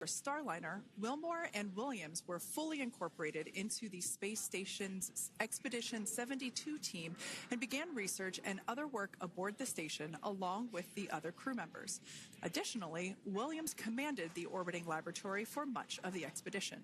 Starliner, Wilmore and Williams were fully incorporated into the space station's Expedition 72 team and began research and other work aboard the station along with the other crew members. Additionally, Williams commanded the orbiting laboratory for much of the expedition.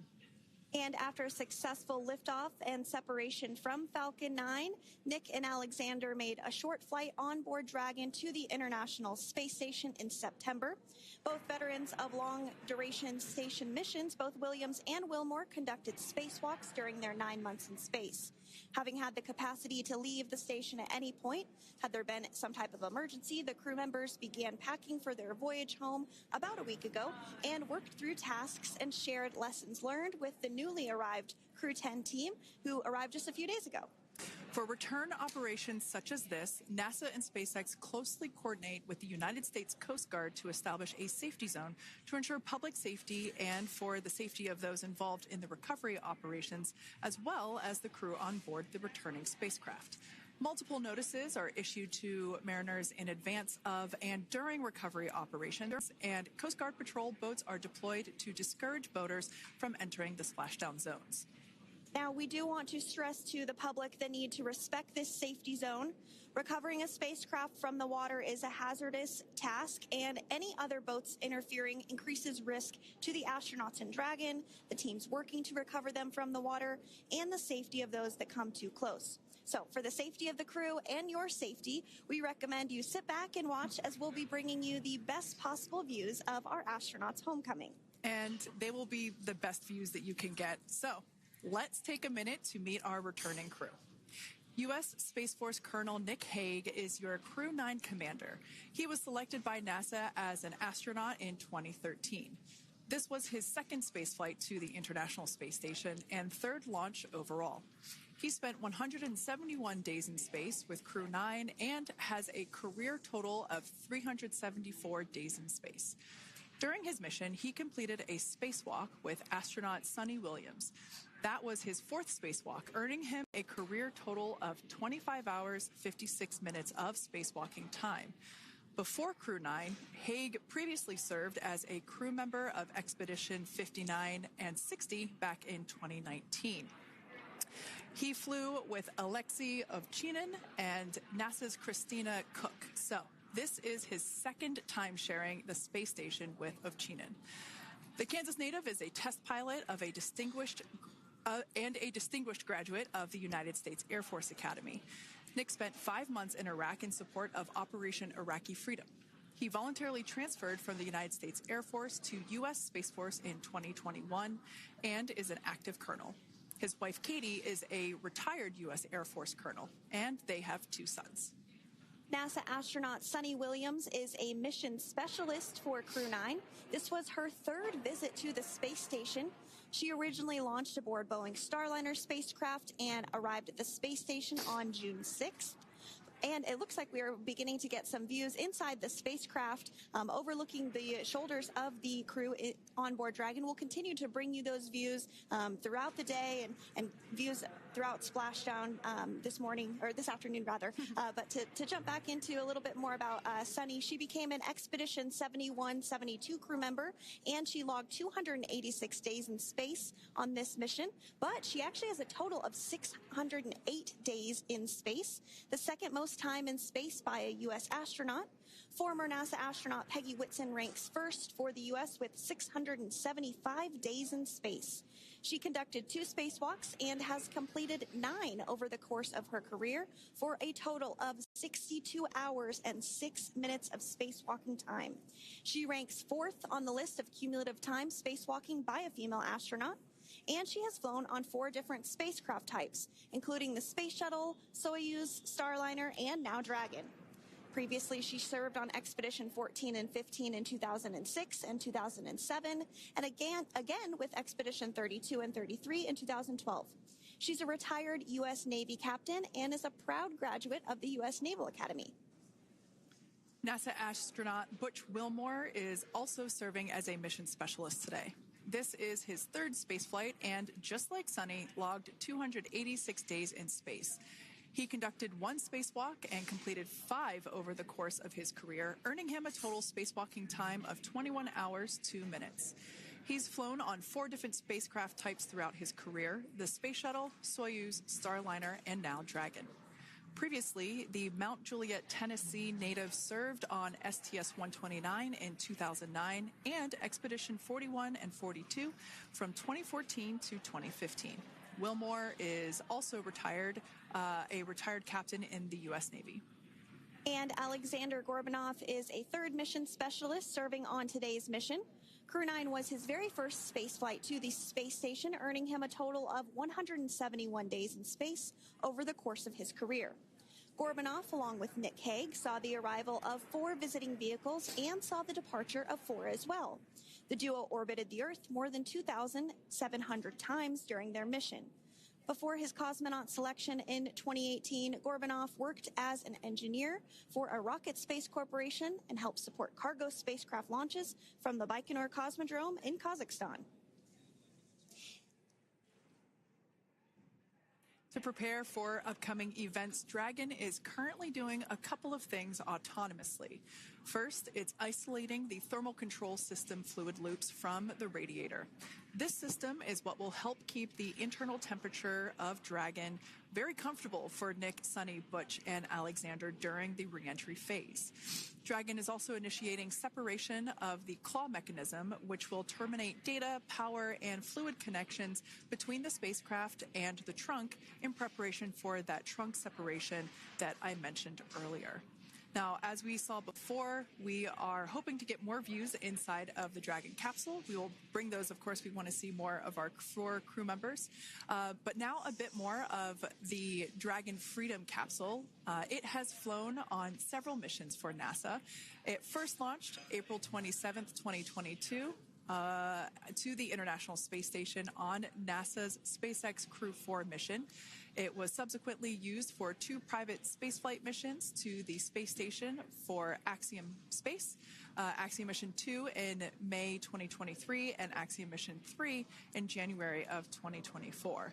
And after a successful liftoff and separation from Falcon 9, Nick and Aleksandr made a short flight on board Dragon to the International Space Station in September. Both veterans of long-duration station missions, both Williams and Wilmore conducted spacewalks during their 9 months in space. Having had the capacity to leave the station at any point, had there been some type of emergency, the crew members began packing for their voyage home about a week ago and worked through tasks and shared lessons learned with the newly arrived Crew 10 team, who arrived just a few days ago. For return operations such as this, NASA and SpaceX closely coordinate with the United States Coast Guard to establish a safety zone to ensure public safety and for the safety of those involved in the recovery operations, as well as the crew on board the returning spacecraft. Multiple notices are issued to mariners in advance of and during recovery operations, and Coast Guard patrol boats are deployed to discourage boaters from entering the splashdown zones. Now, we do want to stress to the public the need to respect this safety zone. Recovering a spacecraft from the water is a hazardous task, and any other boats interfering increases risk to the astronauts in Dragon, the teams working to recover them from the water, and the safety of those that come too close. So, for the safety of the crew and your safety, we recommend you sit back and watch as we'll be bringing you the best possible views of our astronauts' homecoming. And they will be the best views that you can get. So, let's take a minute to meet our returning crew. U.S. Space Force Colonel Nick Hague is your Crew 9 commander. He was selected by NASA as an astronaut in 2013. This was his second spaceflight to the International Space Station and third launch overall. He spent 171 days in space with Crew 9 and has a career total of 374 days in space. During his mission, he completed a spacewalk with astronaut Suni Williams. That was his fourth spacewalk, earning him a career total of 25 hours, 56 minutes of spacewalking time. Before Crew 9, Hague previously served as a crew member of Expedition 59 and 60 back in 2019. He flew with Aleksandr Gorbunov and NASA's Christina Koch. So this is his second time sharing the space station with Gorbunov. The Kansas native is a test pilot of a distinguished graduate of the United States Air Force Academy. Nick spent 5 months in Iraq in support of Operation Iraqi Freedom. He voluntarily transferred from the United States Air Force to U.S. Space Force in 2021 and is an active colonel. His wife, Katie, is a retired U.S. Air Force colonel, and they have 2 sons. NASA astronaut Suni Williams is a mission specialist for Crew 9. This was her third visit to the space station. She originally launched aboard Boeing Starliner spacecraft and arrived at the space station on June 6th. And it looks like we are beginning to get some views inside the spacecraft, overlooking the shoulders of the crew on board Dragon. We'll continue to bring you those views throughout the day and views throughout splashdown this afternoon rather. But to jump back into a little bit more about Suni, she became an Expedition 71-72 crew member, and she logged 286 days in space on this mission. But she actually has a total of 608 days in space, the second most time in space by a U.S. astronaut. Former NASA astronaut Peggy Whitson ranks first for the U.S. with 675 days in space. She conducted 2 spacewalks and has completed 9 over the course of her career for a total of 62 hours and 6 minutes of spacewalking time. She ranks 4th on the list of cumulative time spacewalking by a female astronaut. And she has flown on 4 different spacecraft types, including the Space Shuttle, Soyuz, Starliner, and now Dragon. Previously, she served on Expedition 14 and 15 in 2006 and 2007, and again with Expedition 32 and 33 in 2012. She's a retired U.S. Navy captain and is a proud graduate of the U.S. Naval Academy. NASA astronaut Butch Wilmore is also serving as a mission specialist today. This is his 3rd spaceflight and, just like Suni, logged 286 days in space. He conducted 1 spacewalk and completed 5 over the course of his career, earning him a total spacewalking time of 21 hours, 2 minutes. He's flown on 4 different spacecraft types throughout his career: the Space Shuttle, Soyuz, Starliner, and now Dragon. Previously, the Mount Juliet, Tennessee native served on STS-129 in 2009 and Expedition 41 and 42 from 2014 to 2015. Wilmore is also retired, a retired captain in the U.S. Navy. And Aleksandr Gorbunov is a 3rd mission specialist serving on today's mission. Crew 9 was his very first space flight to the space station, earning him a total of 171 days in space over the course of his career. Gorbunov, along with Nick Hague, saw the arrival of 4 visiting vehicles and saw the departure of 4 as well. The duo orbited the Earth more than 2,700 times during their mission. Before his cosmonaut selection in 2018, Gorbunov worked as an engineer for a rocket space corporation and helped support cargo spacecraft launches from the Baikonur Cosmodrome in Kazakhstan. To prepare for upcoming events, Dragon is currently doing a couple of things autonomously. First, it's isolating the thermal control system fluid loops from the radiator. This system is what will help keep the internal temperature of Dragon very comfortable for Nick, Suni, Butch, and Aleksandr during the re-entry phase. Dragon is also initiating separation of the claw mechanism, which will terminate data, power, and fluid connections between the spacecraft and the trunk in preparation for that trunk separation that I mentioned earlier. Now, as we saw before, we are hoping to get more views inside of the Dragon capsule. We will bring those, of course. We want to see more of our 4 crew members. But now a bit more of the Dragon Freedom capsule. It has flown on several missions for NASA. It first launched April 27th, 2022. To the International Space Station on NASA's SpaceX Crew 4 mission. It was subsequently used for 2 private spaceflight missions to the space station for Axiom Space, Axiom Mission 2 in May 2023, and Axiom Mission 3 in January of 2024.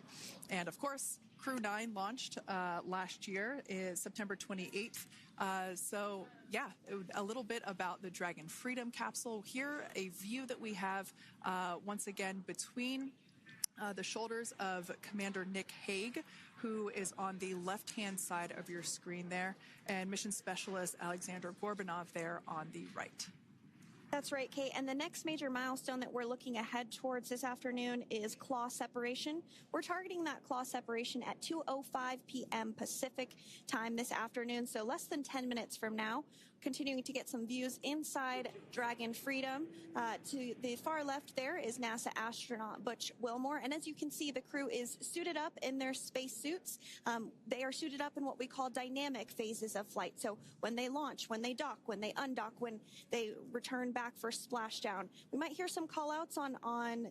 And of course, Crew 9 launched last year, is September 28th. So yeah, a little bit about the Dragon Freedom capsule. Here, a view that we have once again between the shoulders of Commander Nick Hague, who is on the left-hand side of your screen there, and Mission Specialist Aleksandr Gorbunov there on the right. That's right, Kate. And the next major milestone that we're looking ahead towards this afternoon is claw separation. We're targeting that claw separation at 2:05 p.m. Pacific time this afternoon, so less than 10 minutes from now. Continuing to get some views inside Dragon Freedom. To the far left there is NASA astronaut Butch Wilmore. And as you can see, the crew is suited up in their space suits. They are suited up in what we call dynamic phases of flight. So when they launch, when they dock, when they undock, when they return back for splashdown. We might hear some call outs on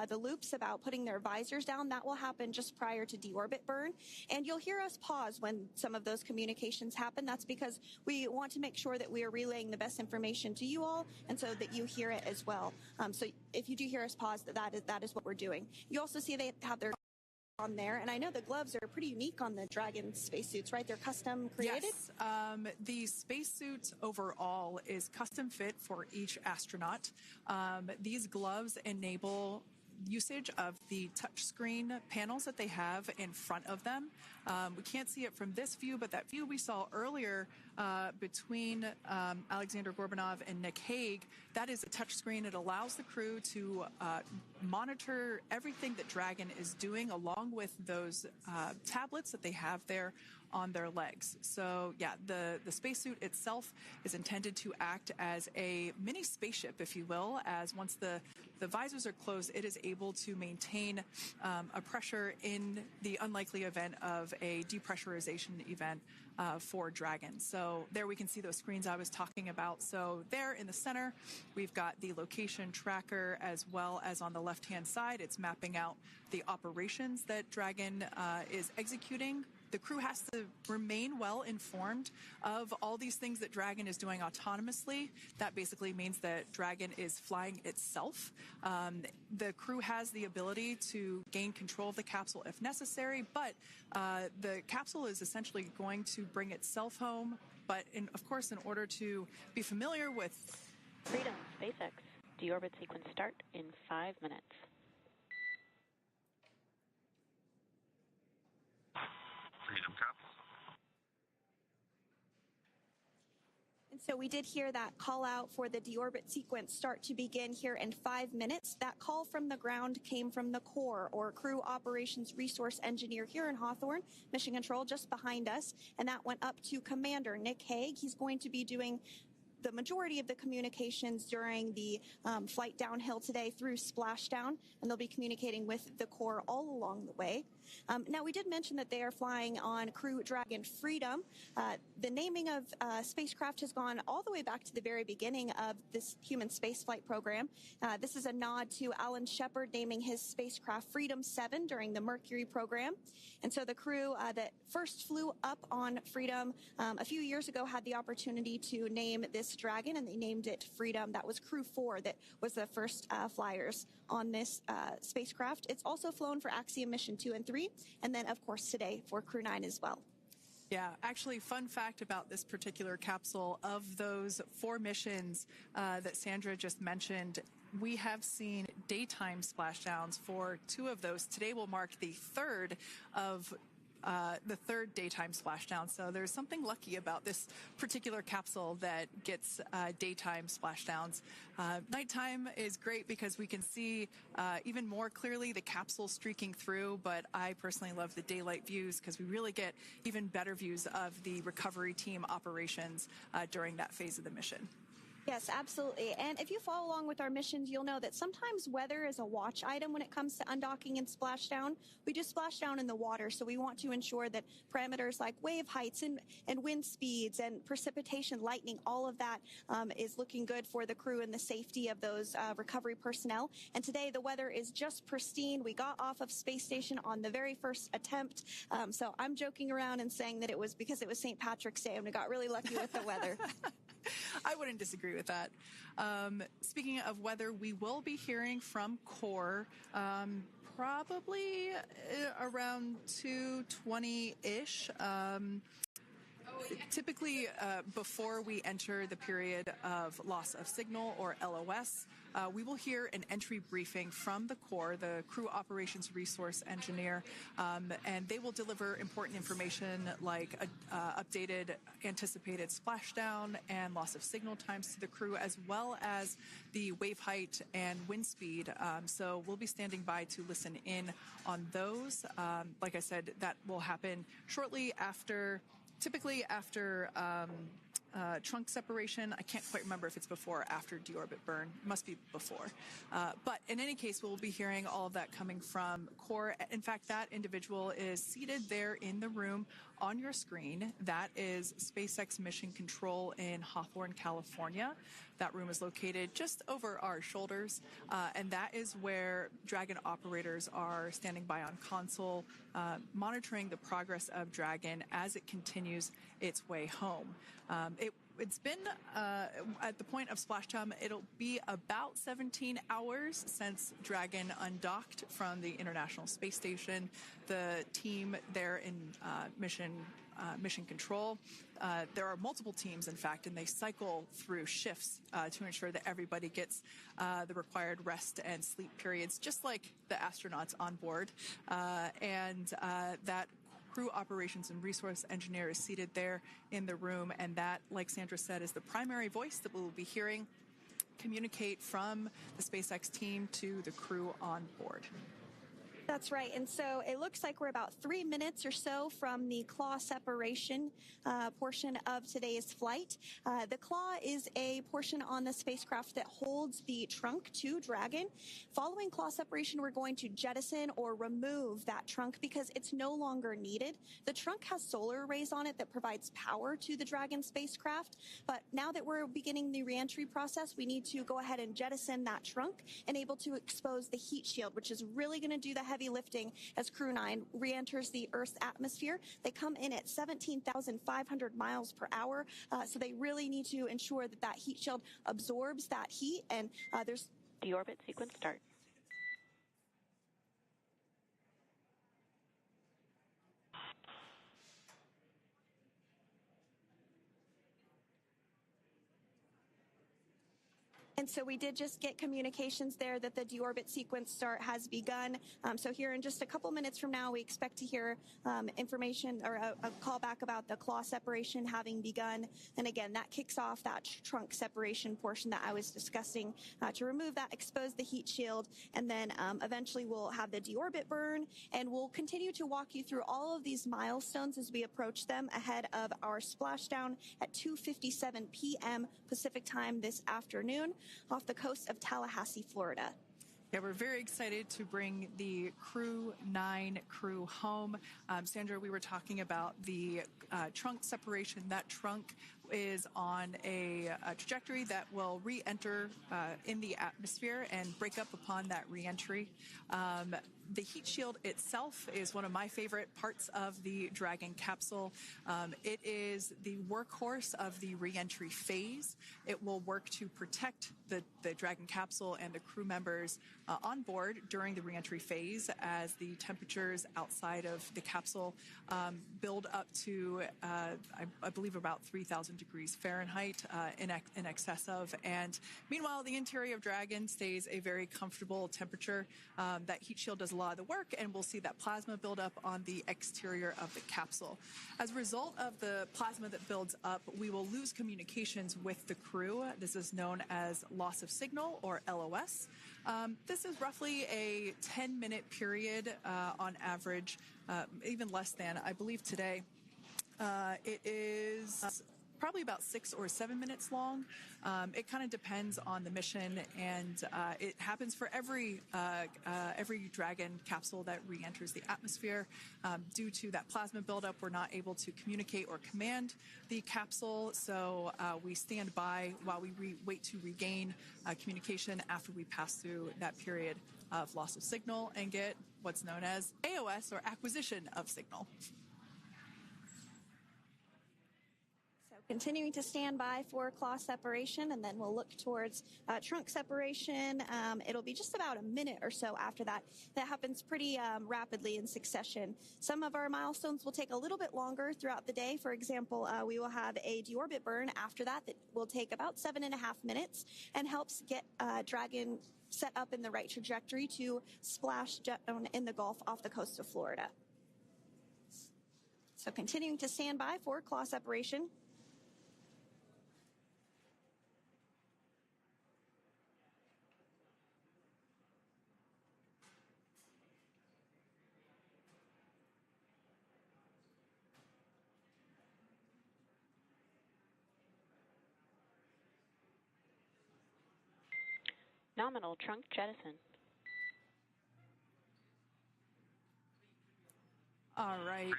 the loops about putting their visors down. That will happen just prior to deorbit burn. And you'll hear us pause when some of those communications happen. That's because we want to make sure that we are relaying the best information to you all, and so that you hear it as well. So if you do hear us pause, that is what we're doing. You also see they have their on there, and I know the gloves are pretty unique on the Dragon spacesuits, right? They're custom created? Yes. The spacesuit overall is custom fit for each astronaut. These gloves enable usage of the touchscreen panels that they have in front of them. We can't see it from this view, but that view we saw earlier between Aleksandr Gorbunov and Nick Hague, that is a touchscreen. It allows the crew to monitor everything that Dragon is doing, along with those tablets that they have there on their legs. So yeah, the spacesuit itself is intended to act as a mini spaceship, if you will, as once the visors are closed, it is able to maintain a pressure in the unlikely event of a depressurization event for Dragon. So there we can see those screens I was talking about. So there in the center, we've got the location tracker, as well as on the left-hand side, it's mapping out the operations that Dragon is executing. The crew has to remain well informed of all these things that Dragon is doing autonomously. That basically means that Dragon is flying itself. The crew has the ability to gain control of the capsule if necessary, but the capsule is essentially going to bring itself home. But of course, in order to be familiar with Freedom, SpaceX. Deorbit sequence start in 5 minutes. Freedom cups. And so we did hear that call out for the deorbit sequence start to begin here in 5 minutes. That call from the ground came from the CORE, or Crew Operations Resource Engineer here in Hawthorne, Mission Control just behind us. And that went up to Commander Nick Hague. He's going to be doing the majority of the communications during the flight downhill today through splashdown, and they'll be communicating with the CORE all along the way. Now, we did mention that they are flying on Crew Dragon Freedom. The naming of spacecraft has gone all the way back to the very beginning of this human spaceflight program. This is a nod to Alan Shepard naming his spacecraft Freedom 7 during the Mercury program. And so the crew that first flew up on Freedom a few years ago had the opportunity to name this Dragon, and they named it Freedom. That was Crew 4 that was the first flyers on this spacecraft. It's also flown for Axiom Mission 2 and 3, and then, of course, today for Crew 9 as well. Yeah, actually, fun fact about this particular capsule, of those 4 missions that Sandra just mentioned, we have seen daytime splashdowns for 2 of those. Today will mark the third daytime splashdown. So there's something lucky about this particular capsule that gets daytime splashdowns. Nighttime is great because we can see even more clearly the capsule streaking through, but I personally love the daylight views because we really get even better views of the recovery team operations during that phase of the mission. Yes, absolutely. And if you follow along with our missions, you'll know that sometimes weather is a watch item when it comes to undocking and splashdown. We do splashdown in the water, so we want to ensure that parameters like wave heights and wind speeds and precipitation, lightning, all of that is looking good for the crew and the safety of those recovery personnel. And today the weather is just pristine. We got off of space station on the very first attempt. So I'm joking around and saying that it was because it was St. Patrick's Day and we got really lucky with the weather. I wouldn't disagree with that. Speaking of weather, we will be hearing from CORE probably around 2:20-ish. Typically, before we enter the period of loss of signal, or LOS, we will hear an entry briefing from the CORE, the Crew Operations Resource Engineer, and they will deliver important information like updated anticipated splashdown and loss of signal times to the crew, as well as the wave height and wind speed. So we'll be standing by to listen in on those. Like I said, that will happen shortly after, typically after trunk separation. I can't quite remember if it's before or after deorbit burn. It must be before. But in any case, we'll be hearing all of that coming from CORE. In fact, that individual is seated there in the room on your screen. That is SpaceX Mission Control in Hawthorne, California. That room is located just over our shoulders, and that is where Dragon operators are standing by on console, monitoring the progress of Dragon as it continues its way home. It's been, at the point of splashdown, it'll be about 17 hours since Dragon undocked from the International Space Station. The team there in Mission Control, there are multiple teams, in fact, and they cycle through shifts to ensure that everybody gets the required rest and sleep periods, just like the astronauts on board. And that Crew Operations and Resource Engineer is seated there in the room, and that, like Sandra said, is the primary voice that we will be hearing communicate from the SpaceX team to the crew on board. That's right. And so it looks like we're about 3 minutes or so from the claw separation portion of today's flight. The claw is a portion on the spacecraft that holds the trunk to Dragon. Following claw separation, we're going to jettison or remove that trunk because it's no longer needed. The trunk has solar arrays on it that provides power to the Dragon spacecraft. But now that we're beginning the reentry process, we need to go ahead and jettison that trunk and able to expose the heat shield, which is really going to do the heavy lifting as Crew 9 re-enters the Earth's atmosphere. They come in at 17,500 miles per hour, so they really need to ensure that that heat shield absorbs that heat, and there's... Deorbit sequence start. And so we did just get communications there that the deorbit sequence start has begun. So here in just a couple minutes from now, we expect to hear information or a call back about the claw separation having begun. And again, that kicks off that trunk separation portion that I was discussing to remove that, expose the heat shield, and then eventually we'll have the deorbit burn, and we'll continue to walk you through all of these milestones as we approach them ahead of our splashdown at 2:57 p.m. Pacific time this afternoon off the coast of Tallahassee, Florida. Yeah, we're very excited to bring the Crew 9 crew home. Sandra, we were talking about the trunk separation. That trunk is on a trajectory that will re-enter in the atmosphere and break up upon that re-entry. The heat shield itself is one of my favorite parts of the Dragon capsule. It is the workhorse of the re-entry phase. It will work to protect the Dragon capsule and the crew members on board during the re-entry phase as the temperatures outside of the capsule build up to, I believe, about 3,000 degrees Fahrenheit in excess of. And meanwhile, the interior of Dragon stays a very comfortable temperature. That heat shield does a lot of the work, and we'll see that plasma build up on the exterior of the capsule. As a result of the plasma that builds up, we will lose communications with the crew. This is known as loss of signal, or LOS. This is roughly a 10-minute period on average, even less than. I believe today it is probably about 6 or 7 minutes long. It kind of depends on the mission, and it happens for every Dragon capsule that re-enters the atmosphere. Due to that plasma buildup, we're not able to communicate or command the capsule, so we stand by while we wait to regain communication after we pass through that period of loss of signal and get what's known as AOS, or acquisition of signal. Continuing to stand by for claw separation, and then we'll look towards trunk separation. It'll be just about a minute or so after that. That happens pretty rapidly in succession. Some of our milestones will take a little bit longer throughout the day. For example, we will have a deorbit burn after that will take about 7.5 minutes and helps get Dragon set up in the right trajectory to splash down in the Gulf off the coast of Florida. So continuing to stand by for claw separation. Nominal trunk jettison. All right.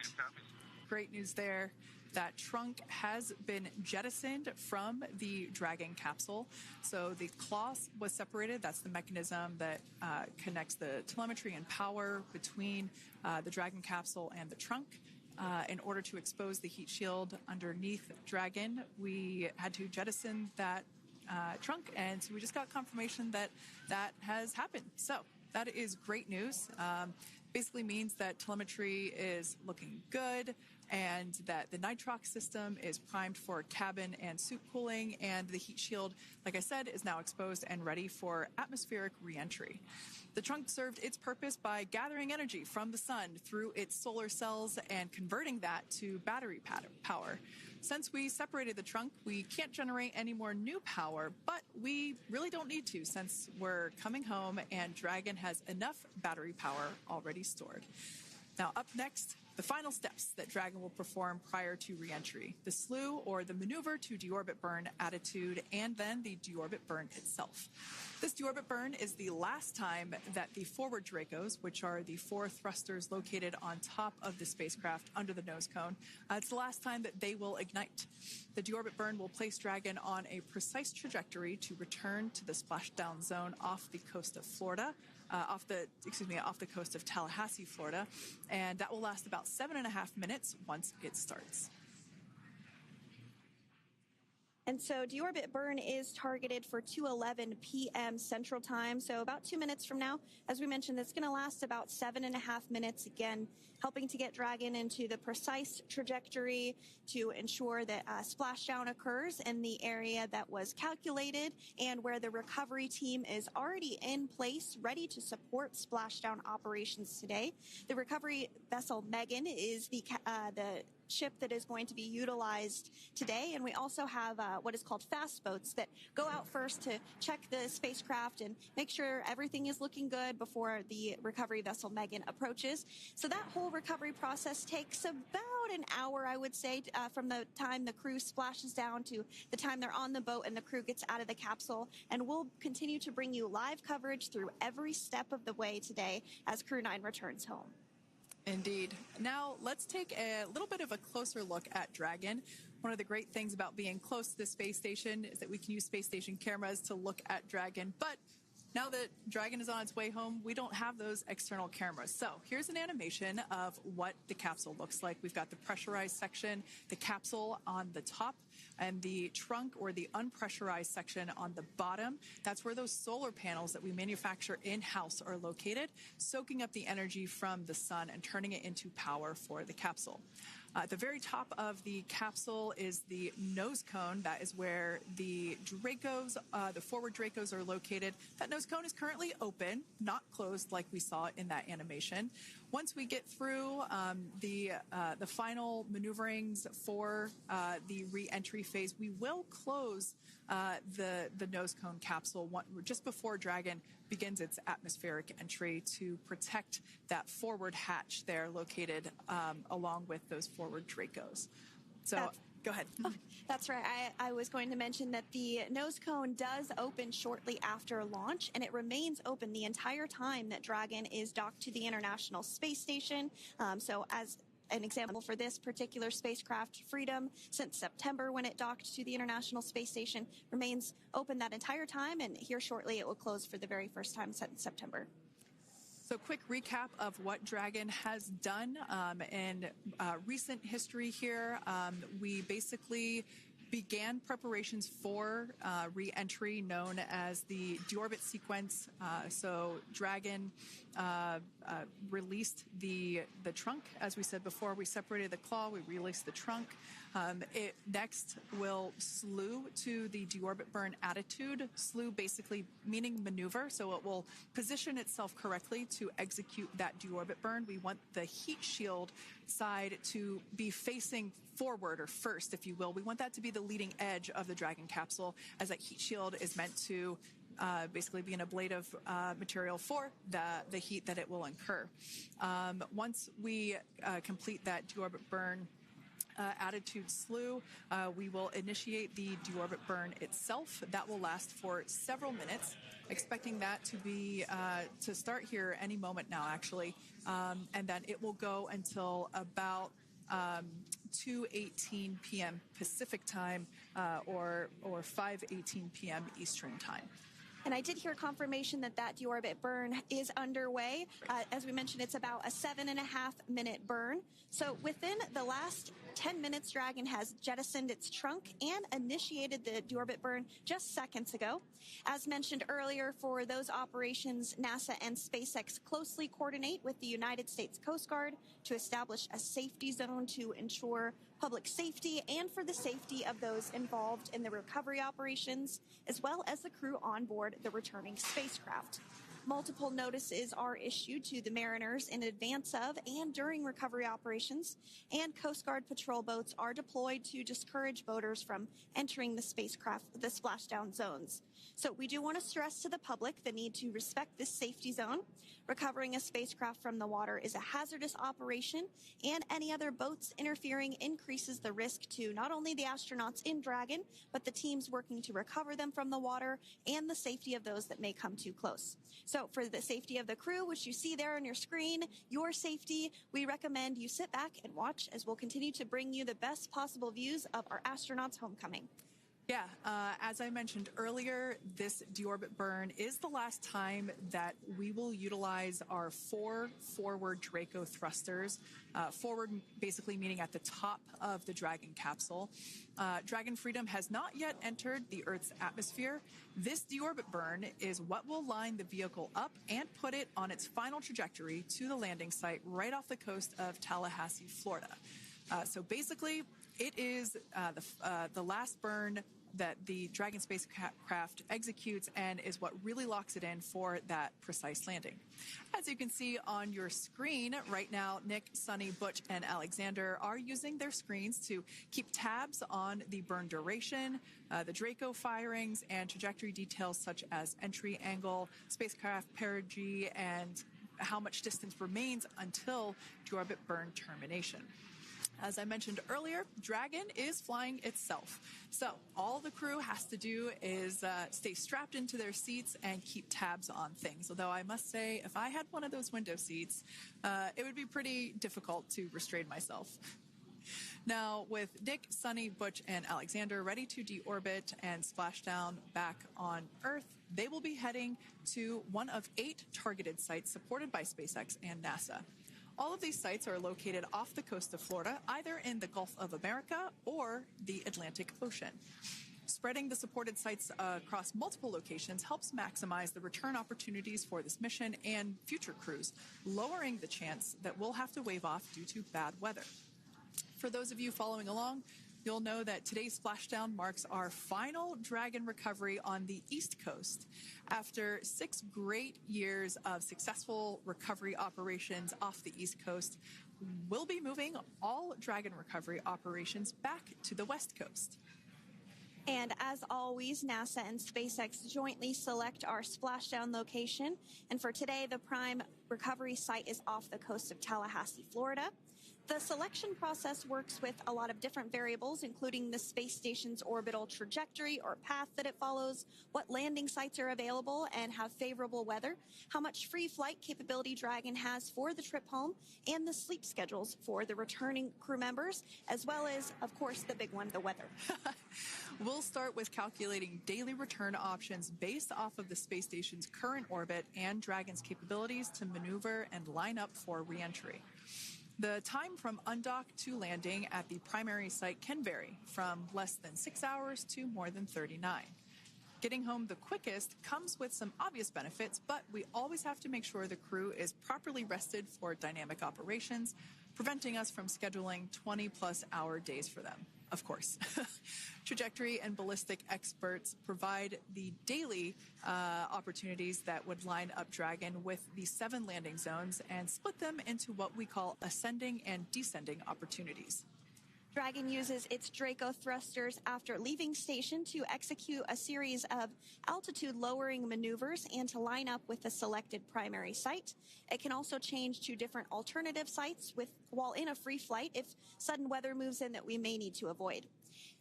Great news there. That trunk has been jettisoned from the Dragon capsule. So the claw was separated. That's the mechanism that connects the telemetry and power between the Dragon capsule and the trunk. In order to expose the heat shield underneath Dragon, we had to jettison that trunk, and so we just got confirmation that that has happened. So that is great news. Basically means that telemetry is looking good, and that the nitrox system is primed for cabin and suit cooling, and the heat shield, like I said, is now exposed and ready for atmospheric re-entry. The trunk served its purpose by gathering energy from the sun through its solar cells and converting that to battery power. Since we separated the trunk, we can't generate any more new power, but we really don't need to since we're coming home and Dragon has enough battery power already stored. Now, up next, the final steps that Dragon will perform prior to re-entry: the slew, or the maneuver to deorbit burn attitude, and then the deorbit burn itself. This deorbit burn is the last time that the forward Dracos, which are the 4 thrusters located on top of the spacecraft under the nose cone, it's the last time that they will ignite. The deorbit burn will place Dragon on a precise trajectory to return to the splashdown zone off the coast of Florida, off the coast of Tallahassee, Florida, and that will last about 7.5 minutes once it starts. And so deorbit burn is targeted for 2:11 p.m. Central Time, so about 2 minutes from now. As we mentioned, it's going to last about 7.5 minutes, again, helping to get Dragon into the precise trajectory to ensure that splashdown occurs in the area that was calculated and where the recovery team is already in place, ready to support splashdown operations today. The recovery vessel Megan is the ship that is going to be utilized today, and we also have what is called fast boats that go out first to check the spacecraft and make sure everything is looking good before the recovery vessel Megan approaches. So that whole recovery process takes about an hour, I would say, from the time the crew splashes down to the time they're on the boat and the crew gets out of the capsule. And we'll continue to bring you live coverage through every step of the way today as Crew 9 returns home. Indeed. Now, let's take a little bit of a closer look at Dragon. One of the great things about being close to the space station is that we can use space station cameras to look at Dragon. But now that Dragon is on its way home, we don't have those external cameras. So here's an animation of what the capsule looks like. We've got the pressurized section, the capsule on the top, and the trunk or the unpressurized section on the bottom. That's where those solar panels that we manufacture in-house are located, soaking up the energy from the sun and turning it into power for the capsule. At the very top of the capsule is the nose cone. That is where the Dracos, the forward Dracos, are located. That nose cone is currently open, not closed like we saw in that animation. Once we get through the final maneuverings for the re-entry phase, we will close the nose cone capsule just before Dragon begins its atmospheric entry to protect that forward hatch there located along with those forward Dracos. So go ahead. Oh, that's right. I was going to mention that the nose cone does open shortly after launch, and it remains open the entire time that Dragon is docked to the International Space Station. So as an example for this particular spacecraft, Freedom, since September when it docked to the International Space Station, remains open that entire time, and here shortly it will close for the very first time since September. So quick recap of what Dragon has done in recent history here. We basically began preparations for re-entry known as the deorbit sequence. So Dragon released the trunk. As we said before, we separated the claw, we released the trunk. It next will slew to the deorbit burn attitude. Slew basically meaning maneuver, so it will position itself correctly to execute that deorbit burn. We want the heat shield side to be facing forward, or first, if you will. We want that to be the leading edge of the Dragon capsule, as that heat shield is meant to basically be an ablative material for the heat that it will incur. Once we complete that deorbit burn attitude slew, we will initiate the deorbit burn itself. That will last for several minutes, expecting that to be to start here any moment now, actually, and then it will go until about 2:18 p.m. Pacific time or 5:18 p.m. Eastern time. And I did hear confirmation that deorbit burn is underway. As we mentioned, it's about a 7.5-minute burn. So within the last 10 minutes, Dragon has jettisoned its trunk and initiated the deorbit burn just seconds ago. As mentioned earlier, for those operations, NASA and SpaceX closely coordinate with the United States Coast Guard to establish a safety zone to ensure public safety and for the safety of those involved in the recovery operations, as well as the crew on board the returning spacecraft. Multiple notices are issued to the mariners in advance of and during recovery operations, and Coast Guard patrol boats are deployed to discourage boaters from entering the splashdown zones. So we do want to stress to the public the need to respect this safety zone. Recovering a spacecraft from the water is a hazardous operation, and any other boats interfering increases the risk to not only the astronauts in Dragon, but the teams working to recover them from the water and the safety of those that may come too close. So for the safety of the crew, which you see there on your screen, your safety, we recommend you sit back and watch as we'll continue to bring you the best possible views of our astronauts' homecoming. Yeah, as I mentioned earlier, this deorbit burn is the last time that we will utilize our 4 forward Draco thrusters. Forward basically meaning at the top of the Dragon capsule. Dragon Freedom has not yet entered the Earth's atmosphere. This deorbit burn is what will line the vehicle up and put it on its final trajectory to the landing site right off the coast of Tallahassee, Florida. So basically, it is the last burn that the Dragon spacecraft executes and is what really locks it in for that precise landing. As you can see on your screen right now, Nick, Suni, Butch, and Aleksandr are using their screens to keep tabs on the burn duration, the Draco firings, and trajectory details such as entry angle, spacecraft perigee, and how much distance remains until deorbit burn termination. As I mentioned earlier, Dragon is flying itself. So all the crew has to do is stay strapped into their seats and keep tabs on things. Although I must say, if I had one of those window seats, it would be pretty difficult to restrain myself. Now, with Nick, Suni, Butch, and Aleksandr ready to deorbit and splash down back on Earth, they will be heading to one of 8 targeted sites supported by SpaceX and NASA. All of these sites are located off the coast of Florida, either in the Gulf of America or the Atlantic Ocean. Spreading the supported sites across multiple locations helps maximize the return opportunities for this mission and future crews, lowering the chance that we'll have to wave off due to bad weather. For those of you following along, you'll know that today's splashdown marks our final Dragon recovery on the East Coast. After 6 great years of successful recovery operations off the East Coast, we'll be moving all Dragon recovery operations back to the West Coast. And as always, NASA and SpaceX jointly select our splashdown location. And for today, the prime recovery site is off the coast of Tallahassee, Florida. The selection process works with a lot of different variables, including the space station's orbital trajectory or path that it follows, what landing sites are available and have favorable weather, how much free flight capability Dragon has for the trip home, and the sleep schedules for the returning crew members, as well as, of course, the big one, the weather. We'll start with calculating daily return options based off of the space station's current orbit and Dragon's capabilities to maneuver and line up for re-entry. The time from undock to landing at the primary site can vary from less than 6 hours to more than 39. Getting home the quickest comes with some obvious benefits, but we always have to make sure the crew is properly rested for dynamic operations, preventing us from scheduling 20-plus hour days for them, of course. Trajectory and ballistic experts provide the daily opportunities that would line up Dragon with the 7 landing zones and split them into what we call ascending and descending opportunities. Dragon uses its Draco thrusters after leaving station to execute a series of altitude-lowering maneuvers and to line up with the selected primary site. It can also change to different alternative sites while in a free flight if sudden weather moves in that we may need to avoid.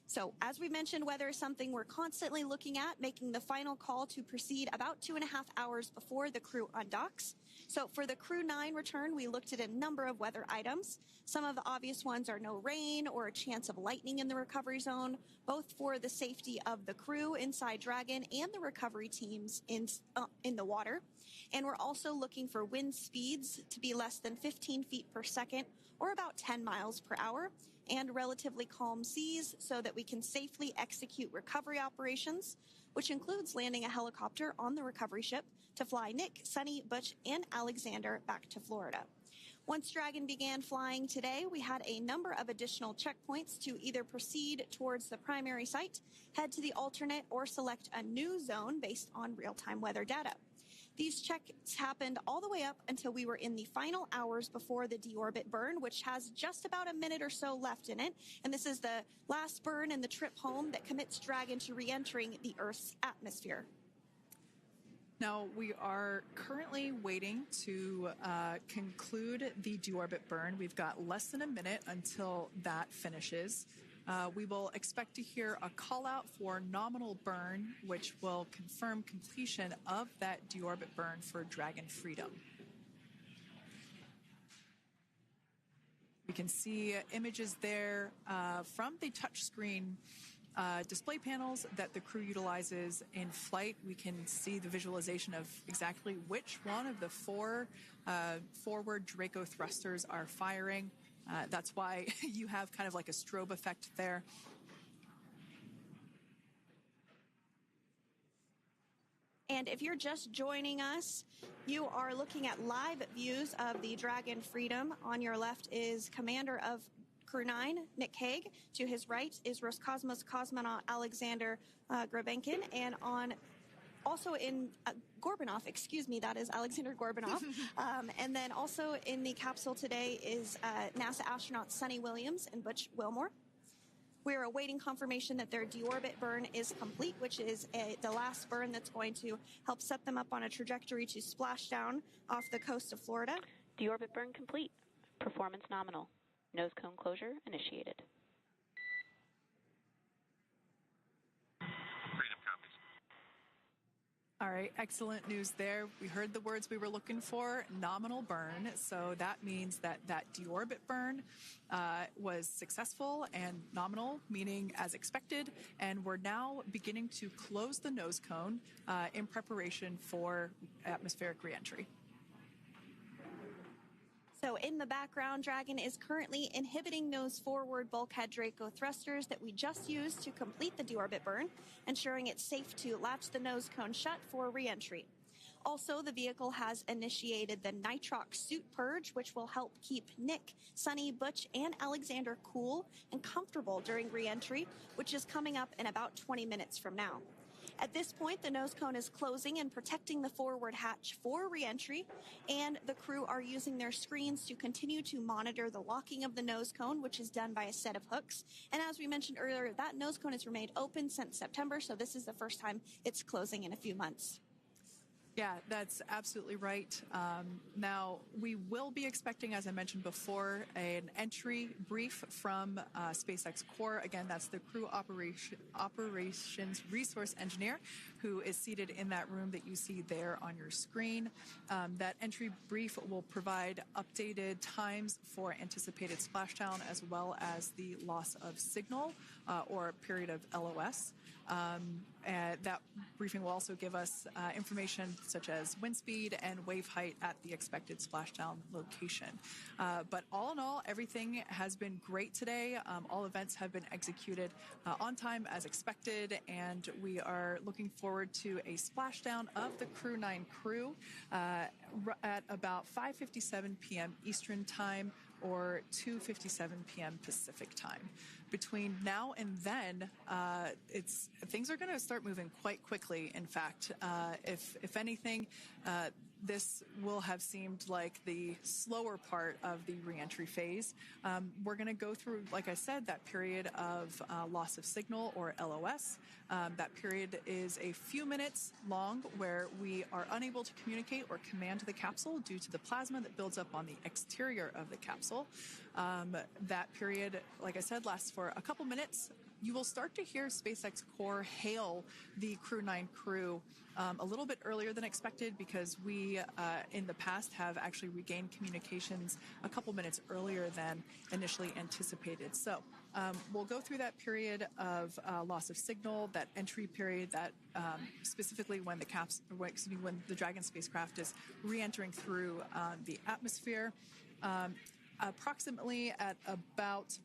So, as we mentioned, weather is something we're constantly looking at, making the final call to proceed about 2.5 hours before the crew undocks. So, for the Crew 9 return, we looked at a number of weather items. Some of the obvious ones are no rain or a chance of lightning in the recovery zone, both for the safety of the crew inside Dragon and the recovery teams in the water. And we're also looking for wind speeds to be less than 15 feet per second or about 10 miles per hour, and relatively calm seas so that we can safely execute recovery operations, which includes landing a helicopter on the recovery ship to fly Nick, Suni, Butch, and Aleksandr back to Florida. Once Dragon began flying today, we had a number of additional checkpoints to either proceed towards the primary site, head to the alternate, or select a new zone based on real-time weather data. These checks happened all the way up until we were in the final hours before the deorbit burn, which has just about a minute or so left in it. And this is the last burn in the trip home that commits Dragon to re-entering the Earth's atmosphere. Now, we are currently waiting to conclude the deorbit burn. We've got less than a minute until that finishes. We will expect to hear a call out for nominal burn, which will confirm completion of that deorbit burn for Dragon Freedom. We can see images there from the touchscreen display panels that the crew utilizes in flight. We can see the visualization of exactly which one of the four forward Draco thrusters are firing. That's why you have kind of like a strobe effect there. And if you're just joining us, you are looking at live views of the Dragon Freedom. On your left is Commander of Crew 9, Nick Hague. To his right is Roscosmos cosmonaut Aleksandr Gorbunov. And also in Gorbunov, that is Aleksandr Gorbunov. And then also in the capsule today is NASA astronauts Suni Williams and Butch Wilmore. We are awaiting confirmation that their deorbit burn is complete, which is the last burn that's going to help set them up on a trajectory to splash down off the coast of Florida. Deorbit burn complete. Performance nominal. Nose cone closure initiated. Freedom copies. All right, excellent news there. We heard the words we were looking for, nominal burn. So that means that deorbit burn was successful and nominal, meaning as expected. And we're now beginning to close the nose cone in preparation for atmospheric reentry. So in the background, Dragon is currently inhibiting those forward bulkhead Draco thrusters that we just used to complete the deorbit burn, ensuring it's safe to latch the nose cone shut for reentry. Also, the vehicle has initiated the nitrox suit purge, which will help keep Nick, Suni, Butch, and Aleksandr cool and comfortable during reentry, which is coming up in about 20 minutes from now. At this point, the nose cone is closing and protecting the forward hatch for reentry, and the crew are using their screens to continue to monitor the locking of the nose cone, which is done by a set of hooks. And as we mentioned earlier, that nose cone has remained open since September, so this is the first time it's closing in a few months. Yeah, that's absolutely right. Now, we will be expecting, as I mentioned before, an entry brief from SpaceX Core. Again, that's the crew operations resource engineer who is seated in that room that you see there on your screen. That entry brief will provide updated times for anticipated splashdown as well as the loss of signal or period of LOS. And that briefing will also give us information such as wind speed and wave height at the expected splashdown location. But all in all, everything has been great today. All events have been executed on time as expected, and we are looking forward to a splashdown of the Crew 9 crew at about 5:57 p.m. Eastern Time or 2:57 p.m. Pacific Time. Between now and then, things are going to start moving quite quickly. In fact, if anything, this will have seemed like the slower part of the reentry phase. We're going to go through, like I said, that period of loss of signal or LOS. That period is a few minutes long where we are unable to communicate or command the capsule due to the plasma that builds up on the exterior of the capsule. That period, like I said, lasts for a couple minutes. You will start to hear SpaceX Core hail the Crew 9 crew a little bit earlier than expected because we, in the past, have actually regained communications a couple minutes earlier than initially anticipated. So we'll go through that period of loss of signal, that entry period, that specifically when when the Dragon spacecraft is re-entering through the atmosphere, approximately at about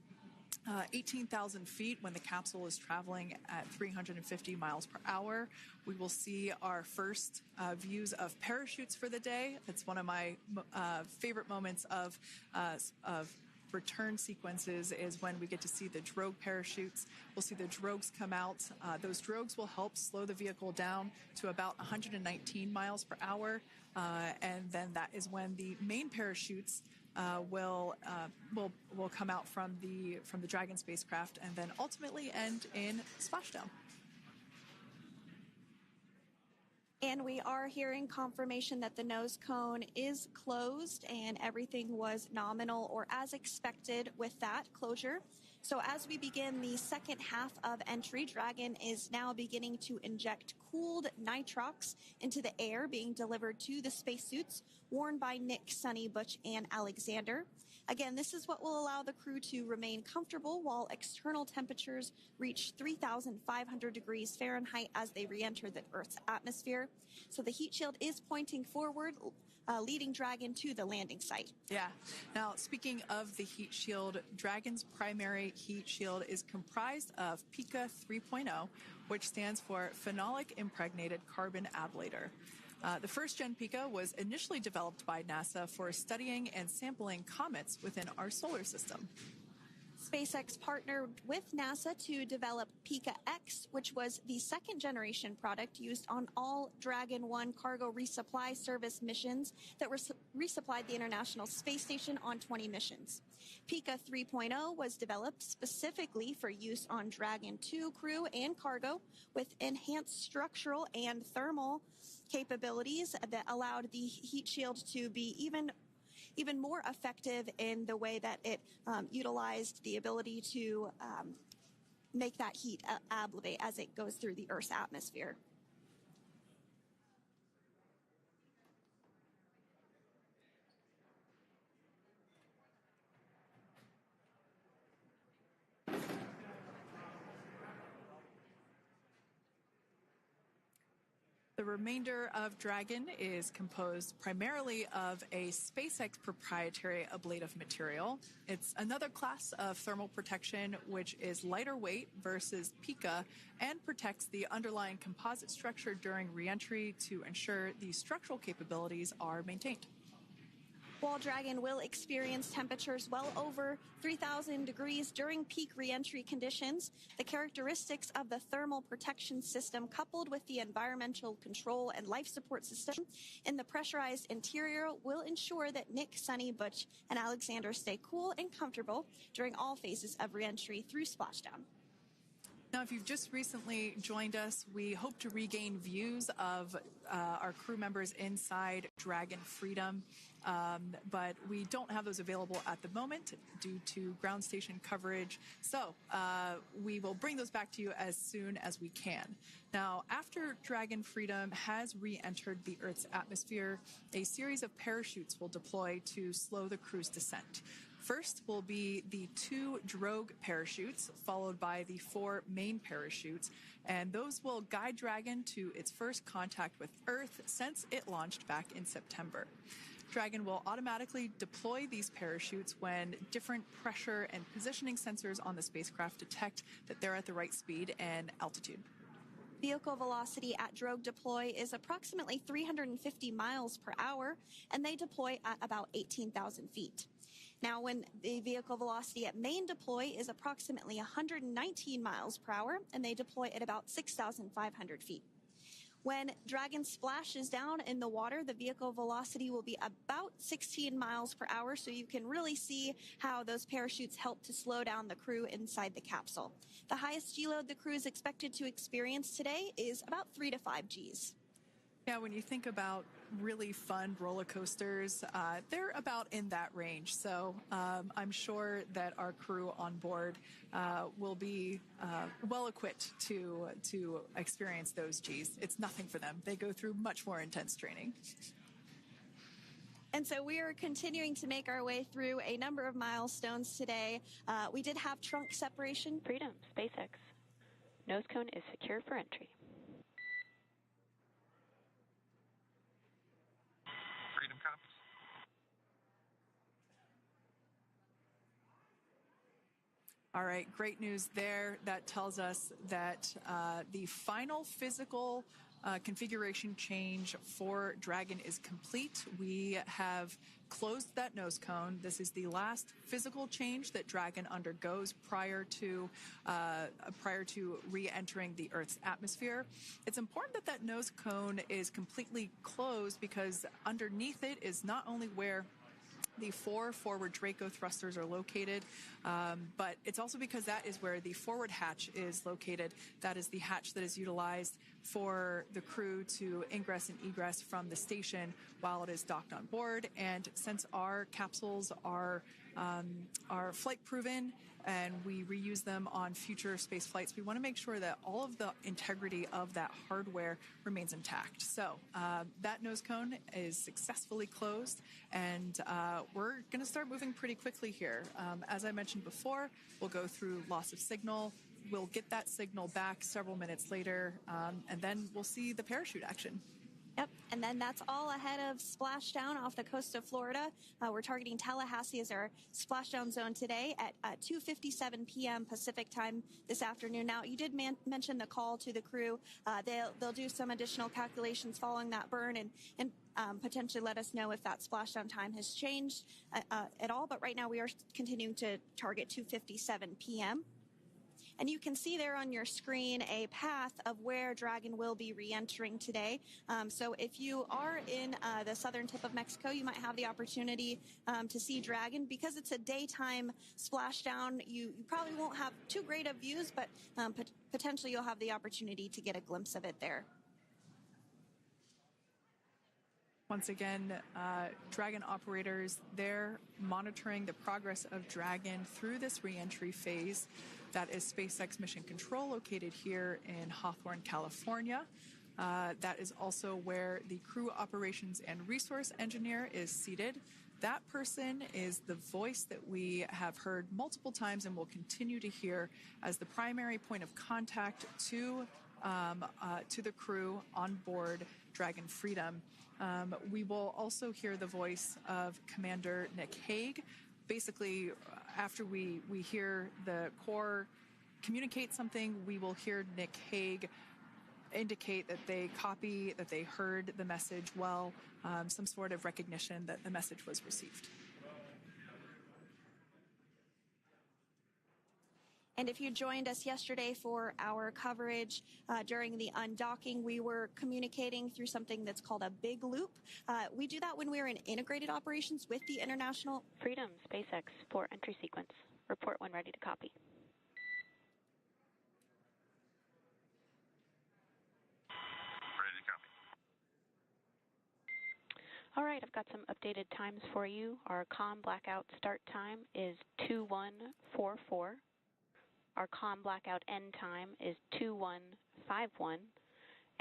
18,000 feet when the capsule is traveling at 350 miles per hour. We will see our first views of parachutes for the day. It's one of my favorite moments of return sequences is when we get to see the drogue parachutes. We'll see the drogues come out. Those drogues will help slow the vehicle down to about 119 miles per hour. And then that is when the main parachutes will come out from the Dragon spacecraft and then ultimately end in splashdown. And we are hearing confirmation that the nose cone is closed and everything was nominal or as expected with that closure. So as we begin the second half of entry, Dragon is now beginning to inject cooled nitrox into the air being delivered to the spacesuits worn by Nick, Suni, Butch, and Aleksandr. Again, this is what will allow the crew to remain comfortable while external temperatures reach 3,500 degrees Fahrenheit as they re-enter the Earth's atmosphere. So the heat shield is pointing forward, leading Dragon to the landing site. Yeah. Now, speaking of the heat shield, Dragon's primary heat shield is comprised of PICA 3.0, which stands for Phenolic Impregnated Carbon Ablator. The first-gen PICA was initially developed by NASA for studying and sampling comets within our solar system. SpaceX partnered with NASA to develop PICA X, which was the second-generation product used on all Dragon 1 cargo resupply service missions that resupplied the International Space Station on 20 missions. PICA 3.0 was developed specifically for use on Dragon 2 crew and cargo with enhanced structural and thermal capabilities that allowed the heat shield to be even more effective in the way that it utilized the ability to make that heat ablevate as it goes through the Earth's atmosphere. The remainder of Dragon is composed primarily of a SpaceX proprietary ablative material. It's another class of thermal protection which is lighter weight versus PICA and protects the underlying composite structure during reentry to ensure the structural capabilities are maintained. While Dragon will experience temperatures well over 3,000 degrees during peak reentry conditions, the characteristics of the thermal protection system coupled with the environmental control and life support system in the pressurized interior will ensure that Nick, Suni, Butch, and Aleksandr stay cool and comfortable during all phases of reentry through splashdown. Now, if you've just recently joined us, we hope to regain views of our crew members inside Dragon Freedom, but we don't have those available at the moment due to ground station coverage. So we will bring those back to you as soon as we can. Now, after Dragon Freedom has re-entered the Earth's atmosphere, a series of parachutes will deploy to slow the crew's descent. First will be the 2 drogue parachutes, followed by the 4 main parachutes, and those will guide Dragon to its first contact with Earth since it launched back in September. Dragon will automatically deploy these parachutes when different pressure and positioning sensors on the spacecraft detect that they're at the right speed and altitude. Vehicle velocity at drogue deploy is approximately 350 miles per hour, and they deploy at about 18,000 feet. Now, when the vehicle velocity at main deploy is approximately 119 miles per hour, and they deploy at about 6,500 feet. When Dragon splashes down in the water, the vehicle velocity will be about 16 miles per hour, so you can really see how those parachutes help to slow down the crew inside the capsule. The highest G-load the crew is expected to experience today is about 3 to 5 Gs. Yeah, when you think about really fun roller coasters, they're about in that range. So I'm sure that our crew on board will be well equipped to experience those Gs. It's nothing for them. They go through much more intense training. And so we are continuing to make our way through a number of milestones today. We did have trunk separation. Freedom, SpaceX. Nose cone is secure for entry. Freedom comes. All right, great news there. That tells us that the final physical configuration change for Dragon is complete. We have closed that nose cone. This is the last physical change that Dragon undergoes prior to re-entering the Earth's atmosphere. It's important that that nose cone is completely closed because underneath it is not only where the 4 forward Draco thrusters are located, but it's also because that is where the forward hatch is located. That is the hatch that is utilized for the crew to ingress and egress from the station while it is docked on board. And since our capsules are flight proven and we reuse them on future space flights, we want to make sure that all of the integrity of that hardware remains intact. So that nose cone is successfully closed, and we're going to start moving pretty quickly here. As I mentioned before, we'll go through loss of signal. We'll get that signal back several minutes later, and then we'll see the parachute action. Yep, and then that's all ahead of splashdown off the coast of Florida. We're targeting Tallahassee as our splashdown zone today at 2:57 p.m. Pacific time this afternoon. Now, you did mention the call to the crew. They'll do some additional calculations following that burn and potentially let us know if that splashdown time has changed at all. But right now, we are continuing to target 2:57 p.m. And you can see there on your screen a path of where Dragon will be re-entering today. So if you are in the southern tip of Mexico, you might have the opportunity to see Dragon. Because it's a daytime splashdown, you probably won't have too great of views, but potentially you'll have the opportunity to get a glimpse of it there. Once again, Dragon operators, they're monitoring the progress of Dragon through this re-entry phase. That is SpaceX Mission Control, located here in Hawthorne, California. That is also where the crew operations and resource engineer is seated. That person is the voice that we have heard multiple times and will continue to hear as the primary point of contact to the crew on board Dragon Freedom. We will also hear the voice of Commander Nick Hague. Basically, after we hear the Corps communicate something, we will hear Nick Hague indicate that they copy, that they heard the message well, some sort of recognition that the message was received. And if you joined us yesterday for our coverage during the undocking, we were communicating through something that's called a big loop. We do that when we're in integrated operations with the International Freedom, SpaceX, for entry sequence. Report when ready to copy. Ready to copy. All right, I've got some updated times for you. Our comm blackout start time is 2144. Our comm blackout end time is 2151,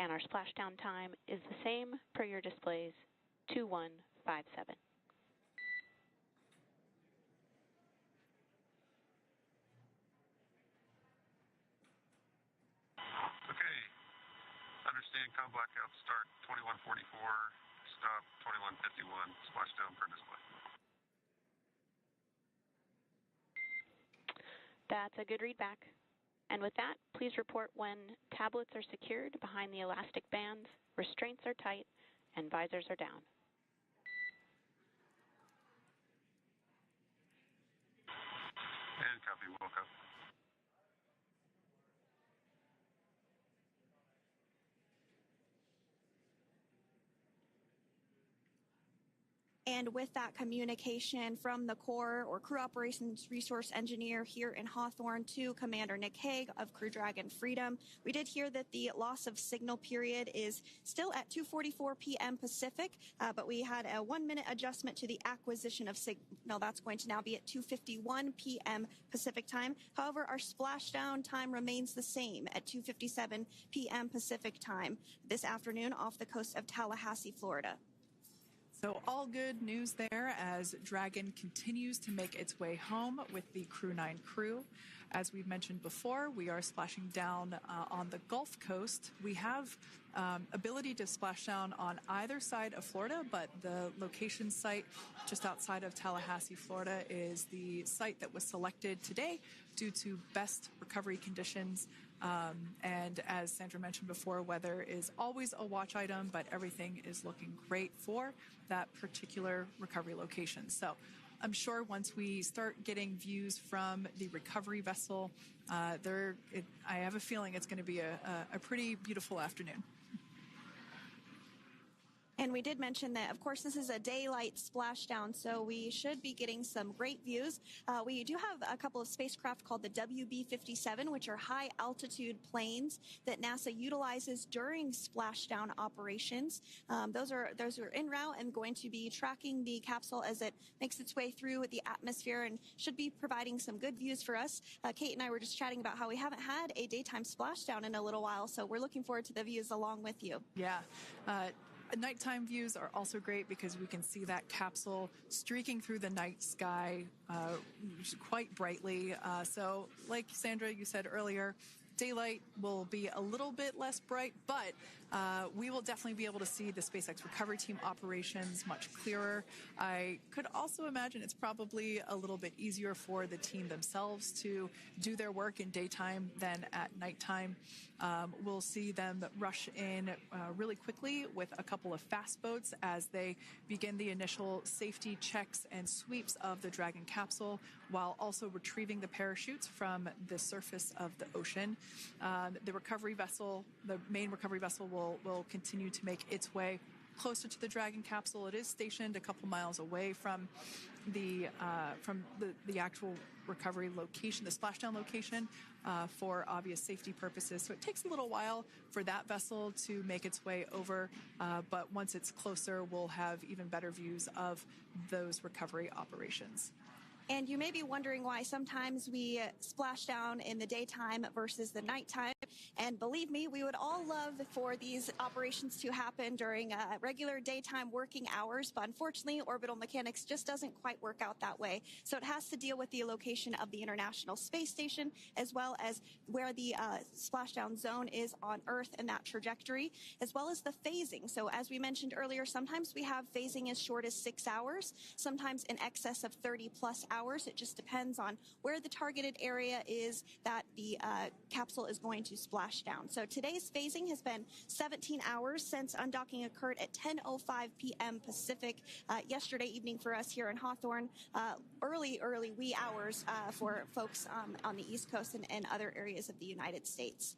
and our splashdown time is the same per your displays, 2157. Okay. Understand comm blackout start 2144, stop 2151, splashdown per display. That's a good readback. And with that, please report when tablets are secured behind the elastic bands, restraints are tight, and visors are down. And copy, woke up. And with that communication from the Corps or Crew Operations Resource Engineer here in Hawthorne to Commander Nick Hague of Crew Dragon Freedom, we did hear that the loss of signal period is still at 2:44 p.m. Pacific, but we had a 1-minute adjustment to the acquisition of signal. That's going to now be at 2:51 p.m. Pacific time. However, our splashdown time remains the same at 2:57 p.m. Pacific time this afternoon off the coast of Tallahassee, Florida. So all good news there as Dragon continues to make its way home with the Crew 9 crew. As we've mentioned before, we are splashing down on the Gulf Coast. We have ability to splash down on either side of Florida, but the location site just outside of Tallahassee, Florida is the site that was selected today due to best recovery conditions. And as Sandra mentioned before, weather is always a watch item, but everything is looking great for that particular recovery location. So I'm sure once we start getting views from the recovery vessel, I have a feeling it's going to be a pretty beautiful afternoon. And we did mention that, of course, this is a daylight splashdown, so we should be getting some great views. We do have a couple of spacecraft called the WB-57, which are high-altitude planes that NASA utilizes during splashdown operations. Those are en route and going to be tracking the capsule as it makes its way through the atmosphere and should be providing some good views for us. Kate and I were just chatting about how we haven't had a daytime splashdown in a little while, so we're looking forward to the views along with you. Yeah. Nighttime views are also great because we can see that capsule streaking through the night sky quite brightly. So like Sandra, you said earlier, daylight will be a little bit less bright, but we will definitely be able to see the SpaceX recovery team operations much clearer. I could also imagine it's probably a little bit easier for the team themselves to do their work in daytime than at nighttime. We'll see them rush in really quickly with a couple of fast boats as they begin the initial safety checks and sweeps of the Dragon capsule, while also retrieving the parachutes from the surface of the ocean. The recovery vessel, the main recovery vessel, will continue to make its way closer to the Dragon capsule. It is stationed a couple miles away from the actual recovery location, the splashdown location, for obvious safety purposes. So it takes a little while for that vessel to make its way over, but once it's closer, we'll have even better views of those recovery operations. And you may be wondering why sometimes we splash down in the daytime versus the nighttime. And believe me, we would all love for these operations to happen during regular daytime working hours. But unfortunately, orbital mechanics just doesn't quite work out that way. So it has to deal with the location of the International Space Station, as well as where the splashdown zone is on Earth and that trajectory, as well as the phasing. So as we mentioned earlier, sometimes we have phasing as short as 6 hours, sometimes in excess of 30 plus hours. It just depends on where the targeted area is that the capsule is going to splash down. So today's phasing has been 17 hours since undocking occurred at 10:05 p.m. Pacific yesterday evening for us here in Hawthorne. Early wee hours for folks on the East Coast and other areas of the United States.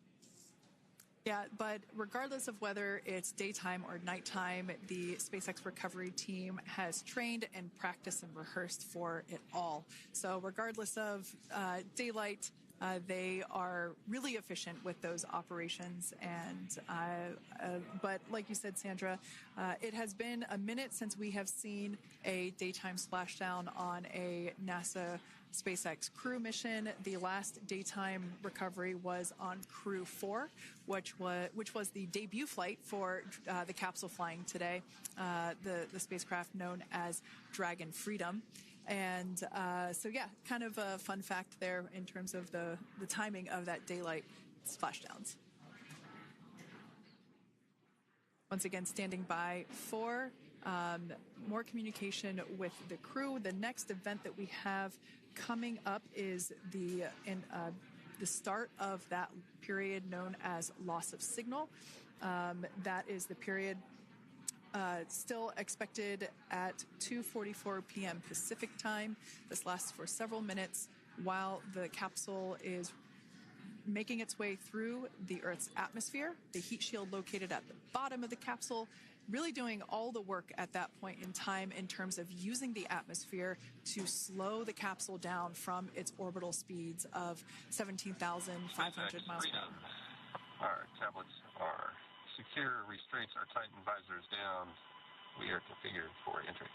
Yeah, but regardless of whether it's daytime or nighttime, the SpaceX recovery team has trained and practiced and rehearsed for it all. So regardless of daylight, they are really efficient with those operations. And but like you said, Sandra, it has been a minute since we have seen a daytime splashdown on a NASA SpaceX crew mission. The last daytime recovery was on Crew 4, which was the debut flight for the capsule flying today, the spacecraft known as Dragon Freedom. And so, yeah, kind of a fun fact there in terms of the timing of that daylight splashdowns. Once again, standing by for more communication with the crew. The next event that we have coming up is the start of that period known as loss of signal. That is the period still expected at 2:44 p.m. Pacific time. This lasts for several minutes while the capsule is making its way through the Earth's atmosphere. The heat shield located at the bottom of the capsule really doing all the work at that point in time in terms of using the atmosphere to slow the capsule down from its orbital speeds of 17,500 miles per hour. Our tablets are secure, restraints are tightened, visors down. We are configured for entry.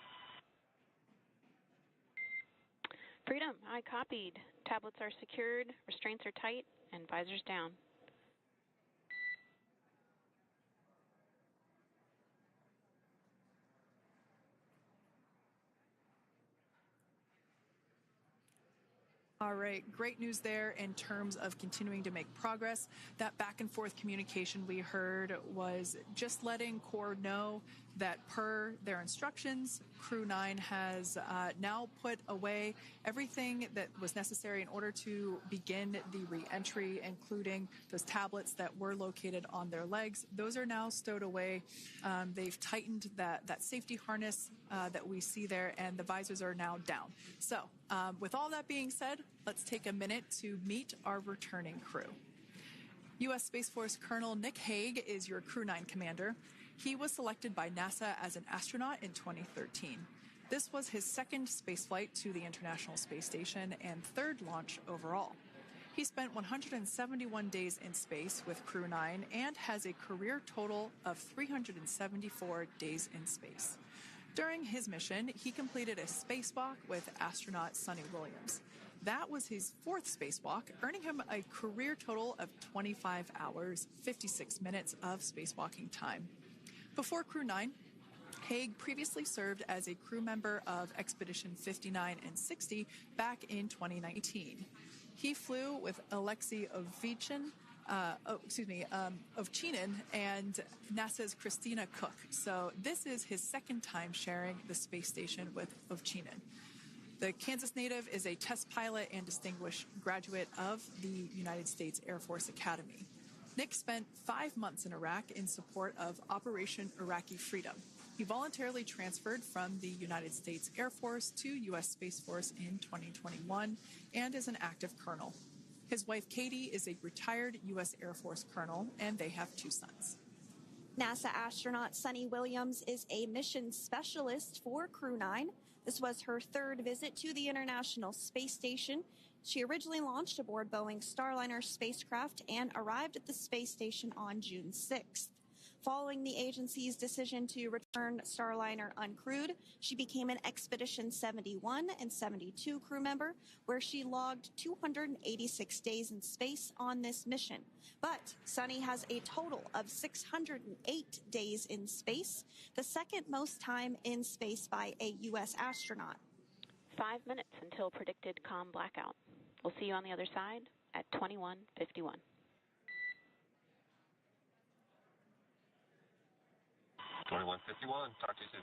Freedom, I copied. Tablets are secured, restraints are tight, and visors down. All right, great news there in terms of continuing to make progress. That back and forth communication we heard was just letting Core know that per their instructions, Crew 9 has now put away everything that was necessary in order to begin the re-entry, including those tablets that were located on their legs. Those are now stowed away. They've tightened that safety harness that we see there, and the visors are now down. So with all that being said, let's take a minute to meet our returning crew. U.S. Space Force Colonel Nick Hague is your Crew 9 commander. He was selected by NASA as an astronaut in 2013. This was his second spaceflight to the International Space Station and third launch overall. He spent 171 days in space with Crew 9 and has a career total of 374 days in space. During his mission, he completed a spacewalk with astronaut Suni Williams. That was his fourth spacewalk, earning him a career total of 25 hours, 56 minutes of spacewalking time. Before Crew 9, Hague previously served as a crew member of Expedition 59 and 60 back in 2019. He flew with Aleksandr Ovchinin and NASA's Christina Cook. So this is his second time sharing the space station with Ovchinin. The Kansas native is a test pilot and distinguished graduate of the United States Air Force Academy. Nick spent 5 months in Iraq in support of Operation Iraqi Freedom. He voluntarily transferred from the United States Air Force to U.S. Space Force in 2021 and is an active colonel. His wife, Katie, is a retired U.S. Air Force colonel, and they have 2 sons. NASA astronaut Suni Williams is a mission specialist for Crew 9. This was her third visit to the International Space Station. She originally launched aboard Boeing Starliner spacecraft and arrived at the space station on June 6th. Following the agency's decision to return Starliner uncrewed, she became an Expedition 71 and 72 crew member, where she logged 286 days in space on this mission. But Suni has a total of 608 days in space, the second most time in space by a U.S. astronaut. 5 minutes until predicted calm blackout. We'll see you on the other side at 21:51. Talk to you soon.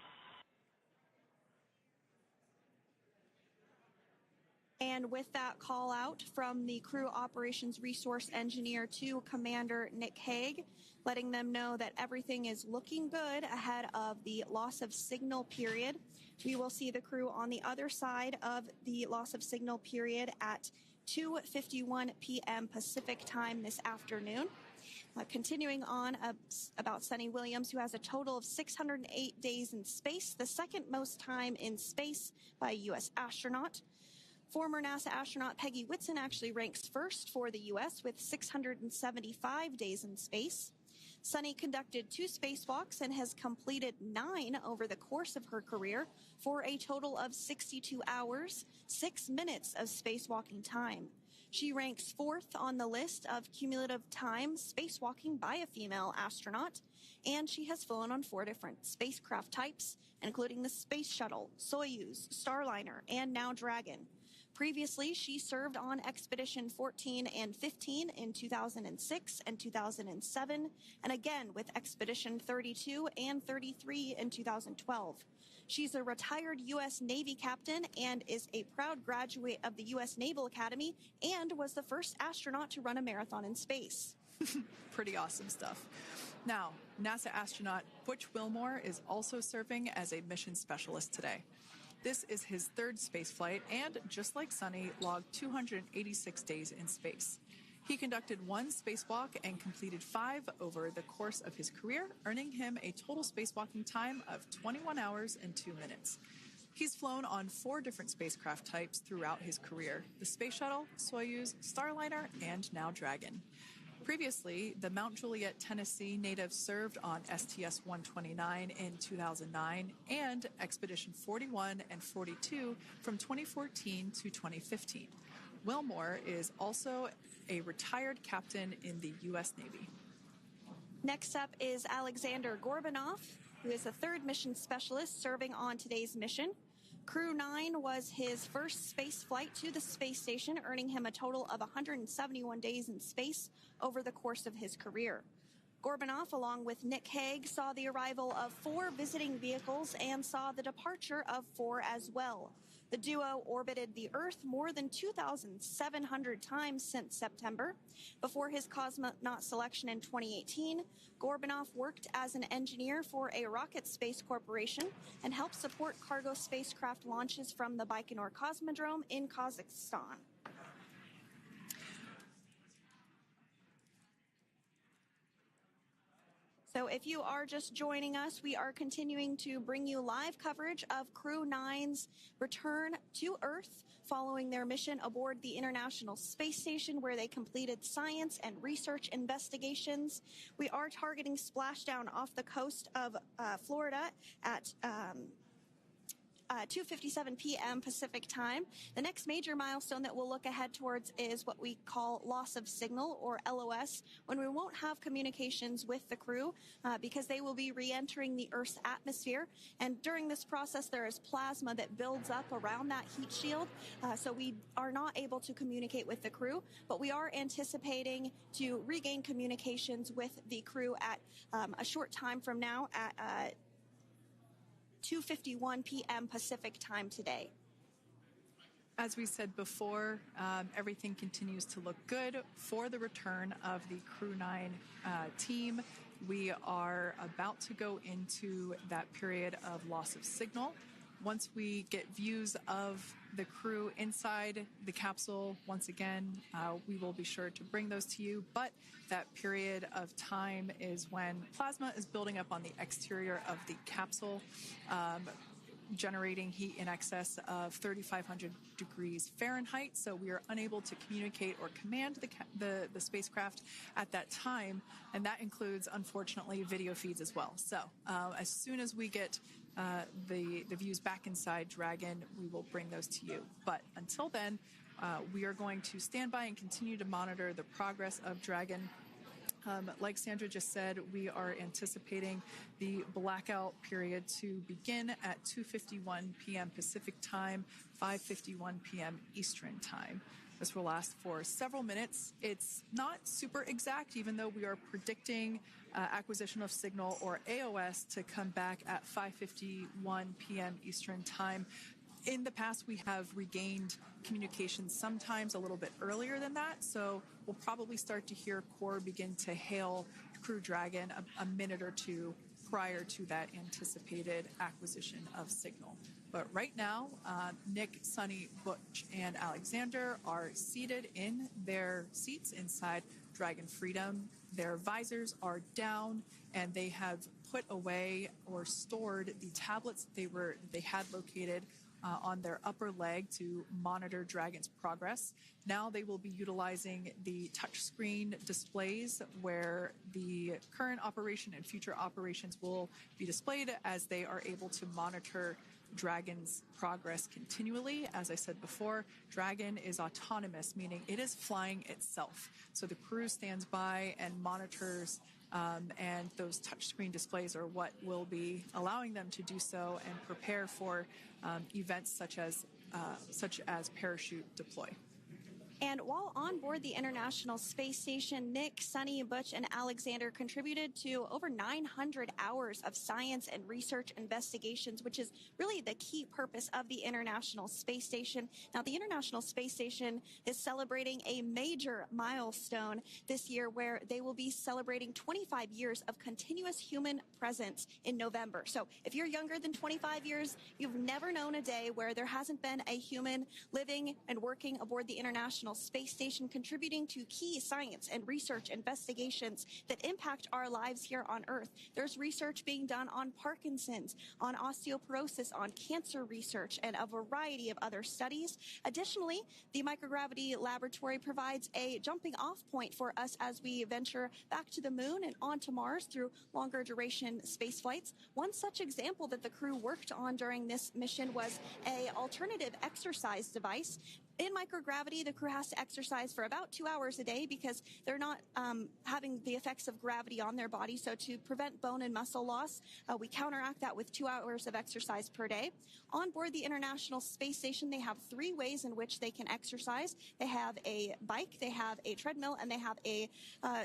And with that call out from the Crew Operations Resource Engineer to Commander Nick Hague, letting them know that everything is looking good ahead of the loss of signal period. We will see the crew on the other side of the loss of signal period at 2:51 p.m. Pacific time this afternoon. Continuing on about Suni Williams, who has a total of 608 days in space, the second most time in space by a U.S. astronaut. Former NASA astronaut Peggy Whitson actually ranks first for the U.S. with 675 days in space. Suni conducted 2 spacewalks and has completed 9 over the course of her career for a total of 62 hours, 6 minutes of spacewalking time. She ranks 4th on the list of cumulative time spacewalking by a female astronaut, and she has flown on 4 different spacecraft types, including the Space Shuttle, Soyuz, Starliner, and now Dragon. Previously, she served on Expedition 14 and 15 in 2006 and 2007, and again with Expedition 32 and 33 in 2012. She's a retired U.S. Navy captain and is a proud graduate of the U.S. Naval Academy and was the first astronaut to run a marathon in space. Pretty awesome stuff. Now, NASA astronaut Butch Wilmore is also serving as a mission specialist today. This is his third spaceflight and, just like Suni, logged 286 days in space. He conducted 1 spacewalk and completed 5 over the course of his career, earning him a total spacewalking time of 21 hours and 2 minutes. He's flown on 4 different spacecraft types throughout his career: the Space Shuttle, Soyuz, Starliner, and now Dragon. Previously, the Mount Juliet, Tennessee native served on STS-129 in 2009 and Expedition 41 and 42 from 2014 to 2015. Wilmore is also a retired captain in the U.S. Navy. Next up is Aleksandr Gorbunov, who is the third mission specialist serving on today's mission. Crew 9 was his first space flight to the space station, earning him a total of 171 days in space over the course of his career. Gorbunov, along with Nick Hague, saw the arrival of 4 visiting vehicles and saw the departure of 4 as well. The duo orbited the Earth more than 2,700 times since September. Before his cosmonaut selection in 2018, Gorbunov worked as an engineer for a rocket space corporation and helped support cargo spacecraft launches from the Baikonur Cosmodrome in Kazakhstan. So if you are just joining us, we are continuing to bring you live coverage of Crew 9's return to Earth following their mission aboard the International Space Station, where they completed science and research investigations. We are targeting splashdown off the coast of Florida at 2:57 p.m. Pacific time. The next major milestone that we'll look ahead towards is what we call loss of signal, or LOS, when we won't have communications with the crew because they will be re-entering the Earth's atmosphere. And during this process, there is plasma that builds up around that heat shield, so we are not able to communicate with the crew, but we are anticipating to regain communications with the crew at a short time from now at 2:51 p.m. Pacific time today. As we said before, everything continues to look good for the return of the Crew 9 team. We are about to go into that period of loss of signal. Once we get views of the crew inside the capsule, once again, we will be sure to bring those to you. But that period of time is when plasma is building up on the exterior of the capsule, generating heat in excess of 3,500 degrees Fahrenheit. So we are unable to communicate or command the spacecraft at that time. And that includes, unfortunately, video feeds as well. So as soon as we get the views back inside Dragon, we will bring those to you. But until then, we are going to stand by and continue to monitor the progress of Dragon. Like Sandra just said, we are anticipating the blackout period to begin at 2:51 p.m. Pacific time, 5:51 p.m. Eastern time. This will last for several minutes. It's not super exact, even though we are predicting acquisition of signal, or AOS, to come back at 5:51 p.m. Eastern time. In the past, we have regained communication sometimes a little bit earlier than that, so we'll probably start to hear Core begin to hail Crew Dragon a minute or two prior to that anticipated acquisition of signal. But right now, Nick, Suni, Butch, and Aleksandr are seated in their seats inside Dragon Freedom. Their visors are down, and they have put away or stored the tablets they had located on their upper leg to monitor Dragon's progress. Now they will be utilizing the touchscreen displays, where the current operation and future operations will be displayed as they are able to monitor Dragon's progress continually. As I said before, Dragon is autonomous, meaning it is flying itself. So the crew stands by and monitors, and those touchscreen displays are what will be allowing them to do so and prepare for events such as parachute deploy. And while on board the International Space Station, Nick, Suni, Butch, and Aleksandr contributed to over 900 hours of science and research investigations, which is really the key purpose of the International Space Station. Now, the International Space Station is celebrating a major milestone this year, where they will be celebrating 25 years of continuous human presence in November. So if you're younger than 25 years, you've never known a day where there hasn't been a human living and working aboard the International Space Station, contributing to key science and research investigations that impact our lives here on Earth. There's research being done on Parkinson's, on osteoporosis, on cancer research, and a variety of other studies. Additionally, the microgravity laboratory provides a jumping off point for us as we venture back to the moon and onto Mars through longer duration space flights. One such example that the crew worked on during this mission was an alternative exercise device. In microgravity, the crew has to exercise for about 2 hours a day because they're not having the effects of gravity on their body. So to prevent bone and muscle loss, we counteract that with 2 hours of exercise per day. On board the International Space Station, they have 3 ways in which they can exercise. They have a bike, they have a treadmill, and they have a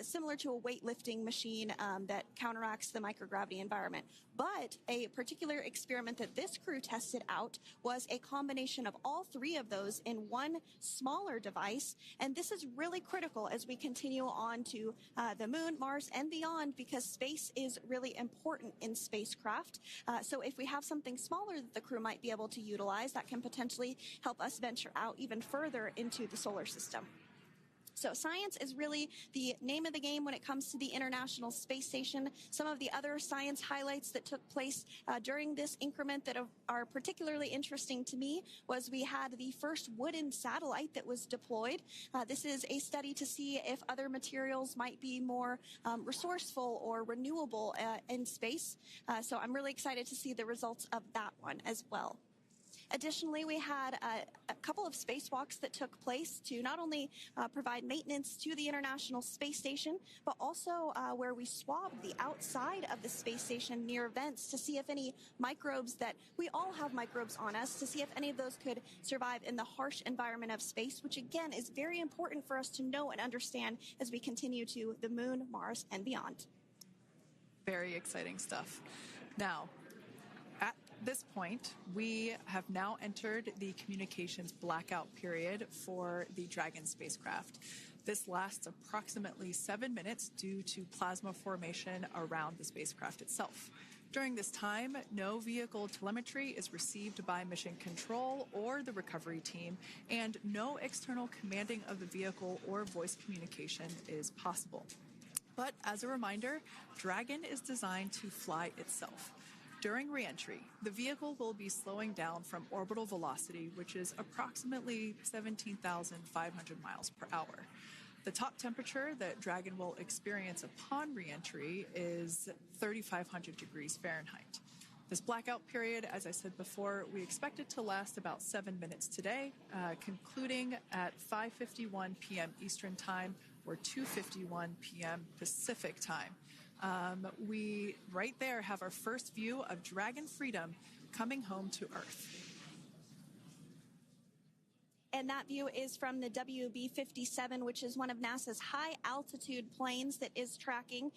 similar to a weightlifting machine that counteracts the microgravity environment. But a particular experiment that this crew tested out was a combination of all 3 of those in one smaller device. And this is really critical as we continue on to the moon, Mars, and beyond, because space is really important in spacecraft. So if we have something smaller that the crew might be able to utilize, that can potentially help us venture out even further into the solar system. So science is really the name of the game when it comes to the International Space Station. Some of the other science highlights that took place during this increment that are particularly interesting to me was we had the first wooden satellite that was deployed. This is a study to see if other materials might be more resourceful or renewable in space. So I'm really excited to see the results of that one as well. Additionally, we had a couple of spacewalks that took place to not only provide maintenance to the International Space Station, but also where we swabbed the outside of the space station near vents to see if any microbes that we all have microbes on us, to see if any of those could survive in the harsh environment of space, which again is very important for us to know and understand as we continue to the moon, Mars, and beyond. Very exciting stuff. Now, at this point, we have now entered the communications blackout period for the Dragon spacecraft. This lasts approximately 7 minutes due to plasma formation around the spacecraft itself. During this time, no vehicle telemetry is received by mission control or the recovery team, and no external commanding of the vehicle or voice communication is possible. But as a reminder, Dragon is designed to fly itself. During reentry, the vehicle will be slowing down from orbital velocity, which is approximately 17,500 miles per hour. The top temperature that Dragon will experience upon reentry is 3,500 degrees Fahrenheit. This blackout period, as I said before, we expect it to last about 7 minutes today, concluding at 5:51 p.m. Eastern Time or 2:51 p.m. Pacific Time. We right there have our first view of Dragon Freedom coming home to Earth. And that view is from the WB-57, which is one of NASA's high-altitude planes that is tracking.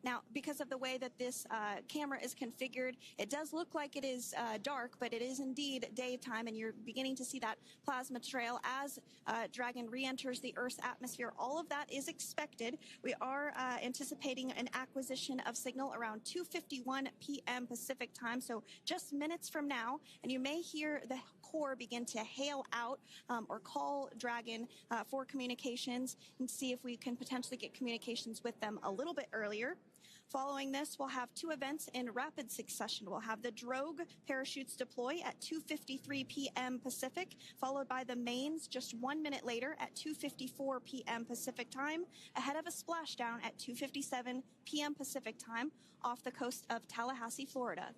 Now, because of the way that this camera is configured, it does look like it is dark, but it is indeed daytime, and you're beginning to see that plasma trail as Dragon re-enters the Earth's atmosphere. All of that is expected. We are anticipating an acquisition of signal around 2:51 p.m. Pacific Time, so just minutes from now, and you may hear the core begin to hail out or call Dragon for communications and see if we can potentially get communications with them a little bit earlier. Following this, we'll have two events in rapid succession. We'll have the drogue parachutes deploy at 2:53 p.m. Pacific, followed by the mains just 1 minute later at 2:54 p.m. Pacific Time, ahead of a splashdown at 2:57 p.m. Pacific Time off the coast of Tallahassee, Florida.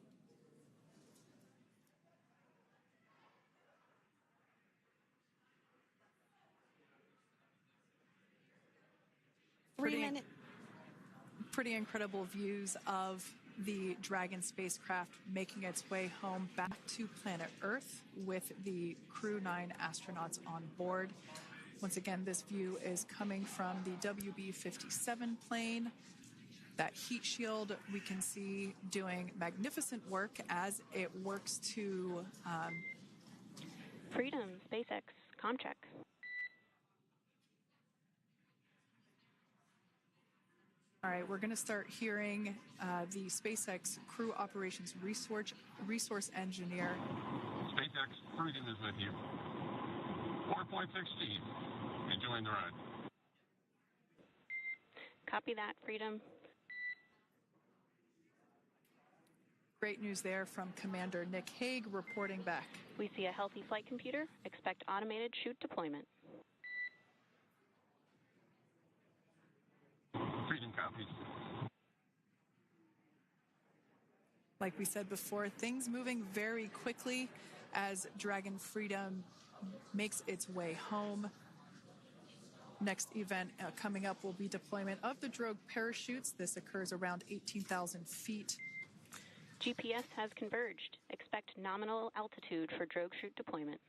Pretty incredible views of the Dragon spacecraft making its way home back to planet Earth with the Crew 9 astronauts on board. Once again, this view is coming from the WB-57 plane. That heat shield we can see doing magnificent work as it works to Freedom, SpaceX, Comcheck. All right, we're going to start hearing the SpaceX Crew Operations Resource Engineer. SpaceX Freedom is with you. 4.6 G. Enjoying the ride. Copy that, Freedom. Great news there from Commander Nick Hague reporting back. We see a healthy flight computer. Expect automated chute deployment. Freedom copies. Like we said before, things moving very quickly as Dragon Freedom makes its way home. Next event coming up will be deployment of the drogue parachutes. This occurs around 18,000 feet. GPS has converged. Expect nominal altitude for drogue chute deployment.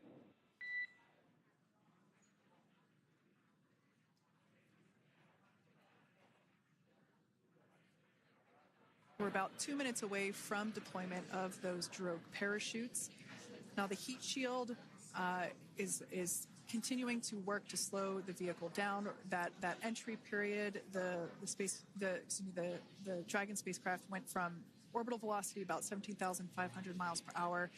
We're about 2 minutes away from deployment of those drogue parachutes. Now the heat shield is continuing to work to slow the vehicle down. That entry period, the Dragon spacecraft went from orbital velocity about 17,500 miles per hour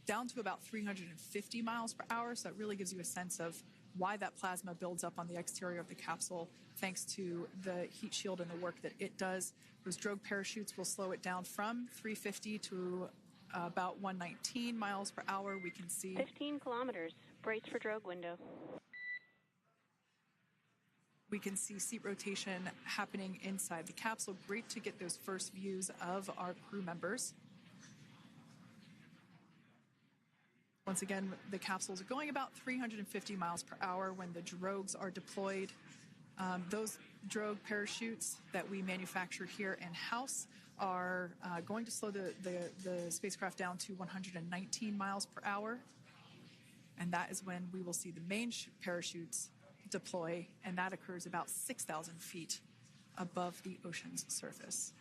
down to about 350 miles per hour. So that really gives you a sense of why that plasma builds up on the exterior of the capsule thanks to the heat shield and the work that it does. Those drogue parachutes will slow it down from 350 to about 119 miles per hour. We can see 15 kilometers. Brace for drogue window. We can see seat rotation happening inside the capsule. Great to get those first views of our crew members. Once again, the capsules are going about 350 miles per hour when the drogues are deployed. Those drogue parachutes that we manufacture here in-house are going to slow the spacecraft down to 119 miles per hour. And that is when we will see the main parachutes deploy, and that occurs about 6,000 feet above the ocean's surface.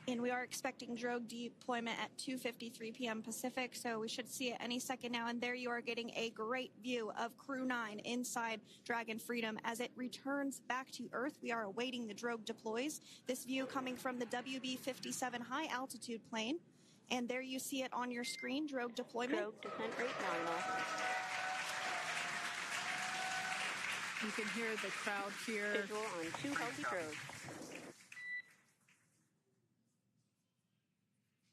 And we are expecting drogue deployment at 2:53 p.m. Pacific, so we should see it any second now. And there you are getting a great view of Crew 9 inside Dragon Freedom as it returns back to Earth. We are awaiting the drogue deploys. This view coming from the WB-57 high-altitude plane. And there you see it on your screen, drogue deployment. Drogue descent rate nominal. You can hear the crowd here. Visual on 2 healthy drogues.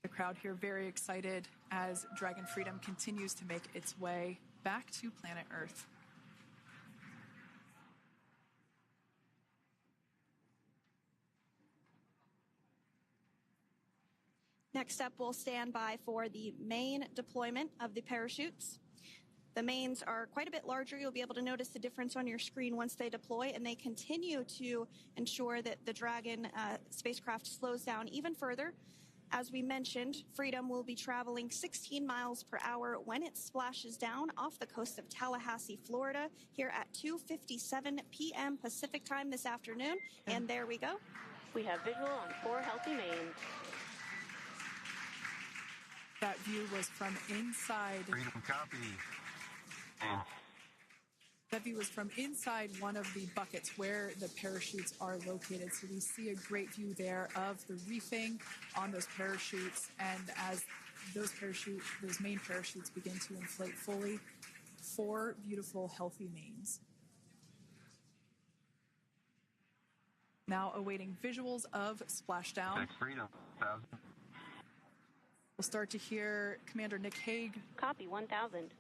The crowd here very excited as Dragon Freedom continues to make its way back to planet Earth. Next up, we'll stand by for the main deployment of the parachutes. The mains are quite a bit larger. You'll be able to notice the difference on your screen once they deploy, and they continue to ensure that the Dragon spacecraft slows down even further. As we mentioned, Freedom will be traveling 16 miles per hour when it splashes down off the coast of Tallahassee, Florida, here at 2:57 p.m. Pacific time this afternoon. And there we go. We have visual on 4 healthy mains. That view was from inside. Freedom copy. That view was from inside one of the buckets where the parachutes are located. So we see a great view there of the reefing on those parachutes. And as those main parachutes begin to inflate fully, 4 beautiful, healthy mains. Now awaiting visuals of splashdown. Check Freedom, 1,000. We'll start to hear Commander Nick Hague. Copy, 1,000.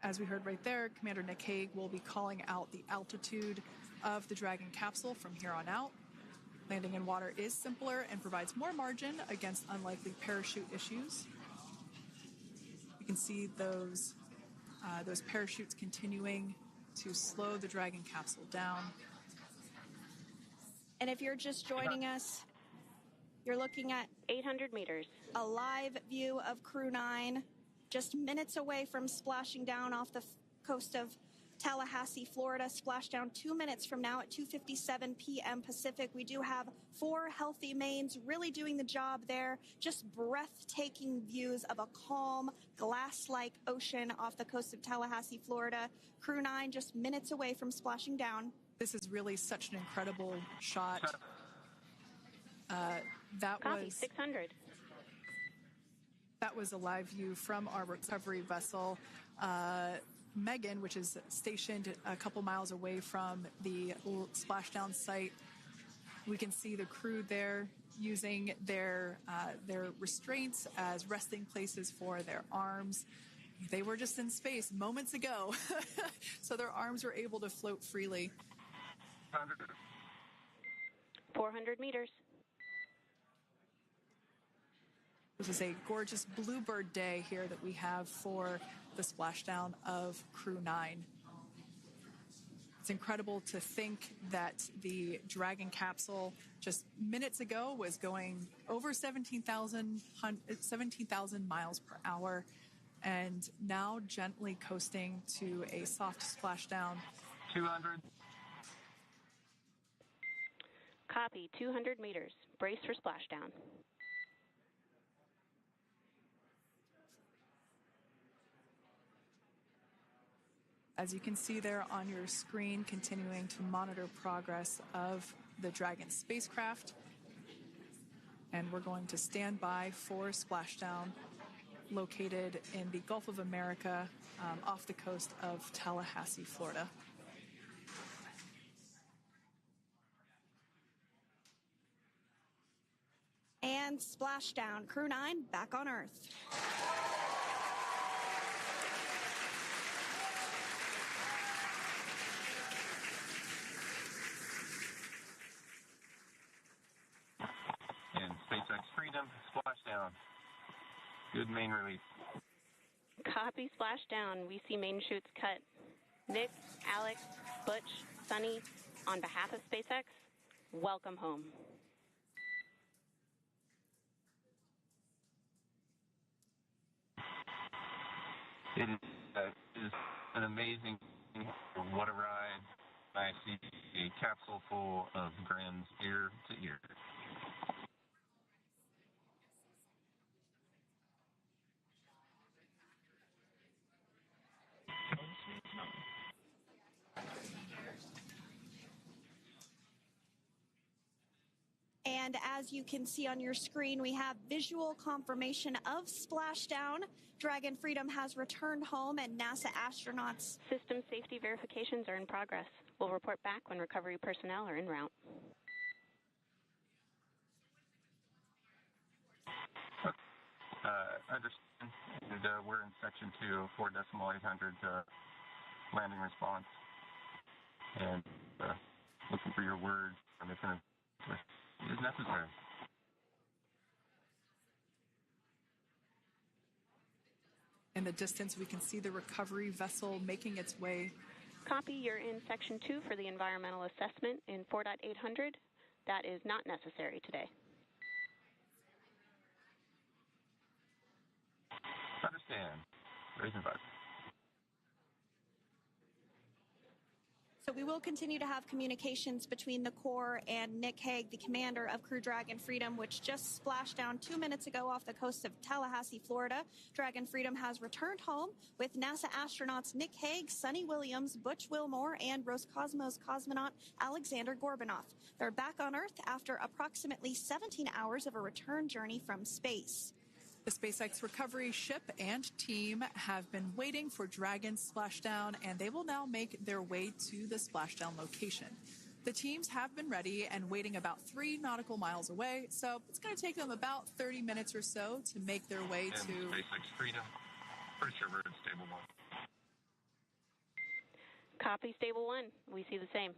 As we heard right there, Commander Nick Hague will be calling out the altitude of the Dragon capsule from here on out. Landing in water is simpler and provides more margin against unlikely parachute issues. You can see those parachutes continuing to slow the Dragon capsule down. And if you're just joining us, you're looking at 800 meters. a live view of Crew 9, just minutes away from splashing down off the coast of Tallahassee, Florida. Splashdown 2 minutes from now at 2:57 p.m. Pacific. We do have 4 healthy mains really doing the job there. Just breathtaking views of a calm, glass-like ocean off the coast of Tallahassee, Florida. Crew 9 just minutes away from splashing down. This is really such an incredible shot. Copy, 600. That was a live view from our recovery vessel, Megan, which is stationed a couple miles away from the splashdown site. We can see the crew there using their restraints as resting places for their arms. They were just in space moments ago, so their arms were able to float freely. 400 meters. This is a gorgeous bluebird day here that we have for the splashdown of Crew 9. It's incredible to think that the Dragon capsule just minutes ago was going over 17,000 miles per hour and now gently coasting to a soft splashdown. 200. Copy, 200 meters. Brace for splashdown. As you can see there on your screen, continuing to monitor progress of the Dragon spacecraft. And we're going to stand by for splashdown located in the Gulf of America off the coast of Tallahassee, Florida. And splashdown, Crew 9 back on Earth. And SpaceX Freedom, splashdown. Good main release. Copy, splashdown. We see main chutes cut. Nick, Alex, Butch, Suni, on behalf of SpaceX, welcome home. It is an amazing, what a ride. I see a capsule full of grins ear to ear. And as you can see on your screen, we have visual confirmation of splashdown. Dragon Freedom has returned home, and NASA astronauts. System safety verifications are in progress. We'll report back when recovery personnel are en route. Understand. And, we're in section 2, 4.800 landing response. And looking for your word if it is necessary. In the distance, we can see the recovery vessel making its way. Copy, you're in section 2 for the environmental assessment in 4.800. That is not necessary today. Understand. Raising button. So we will continue to have communications between the Corps and Nick Hague, the commander of Crew Dragon Freedom, which just splashed down 2 minutes ago off the coast of Tallahassee, Florida. Dragon Freedom has returned home with NASA astronauts Nick Hague, Suni Williams, Butch Wilmore, and Roscosmos cosmonaut Aleksandr Gorbunov. They're back on Earth after approximately 17 hours of a return journey from space. The SpaceX recovery ship and team have been waiting for Dragon's splashdown, and they will now make their way to the splashdown location. The teams have been ready and waiting about 3 nautical miles away, so it's going to take them about 30 minutes or so to make their way and to SpaceX Freedom. Pretty sure we're in stable 1. Copy, stable 1. We see the same.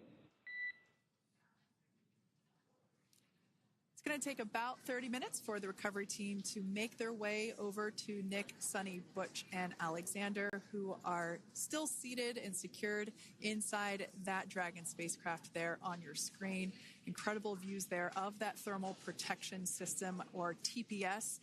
It's going to take about 30 minutes for the recovery team to make their way over to Nick, Suni, Butch, and Alexander, who are still seated and secured inside that Dragon spacecraft there on your screen. Incredible views there of that thermal protection system, or TPS.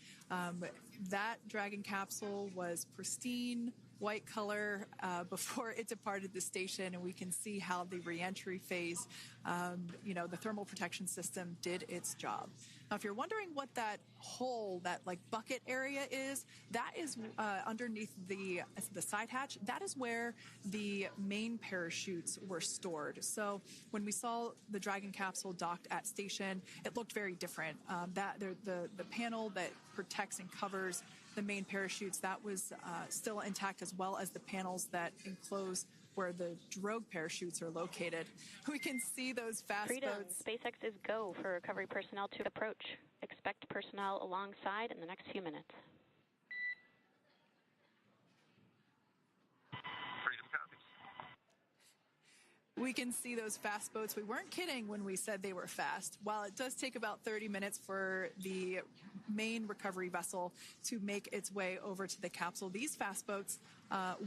That Dragon capsule was pristine, white color before it departed the station, and we can see how the reentry phase, the thermal protection system did its job. Now, if you're wondering what that hole, that like bucket area is, that is underneath the side hatch. That is where the main parachutes were stored. So when we saw the Dragon capsule docked at station, it looked very different. The panel that protects and covers the main parachutes, that was still intact, as well as the panels that enclose where the drogue parachutes are located. We can see those fast Freedom. boats. SpaceX is go for recovery personnel to approach. Expect personnel alongside in the next few minutes. Freedom copies. We can see those fast boats. We weren't kidding when we said they were fast. While it does take about 30 minutes for the main recovery vessel to make its way over to the capsule, these fast boats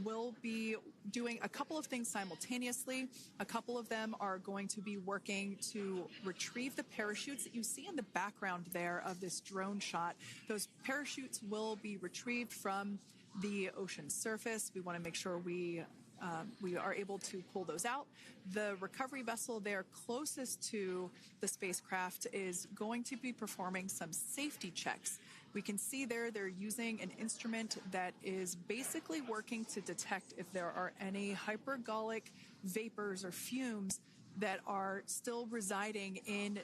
will be doing a couple of things simultaneously. A couple of them are going to be working to retrieve the parachutes that you see in the background there of this drone shot. Those parachutes will be retrieved from the ocean surface. We want to make sure we are able to pull those out. The recovery vessel there closest to the spacecraft is going to be performing some safety checks. We can see there they're using an instrument that is basically working to detect if there are any hypergolic vapors or fumes that are still residing in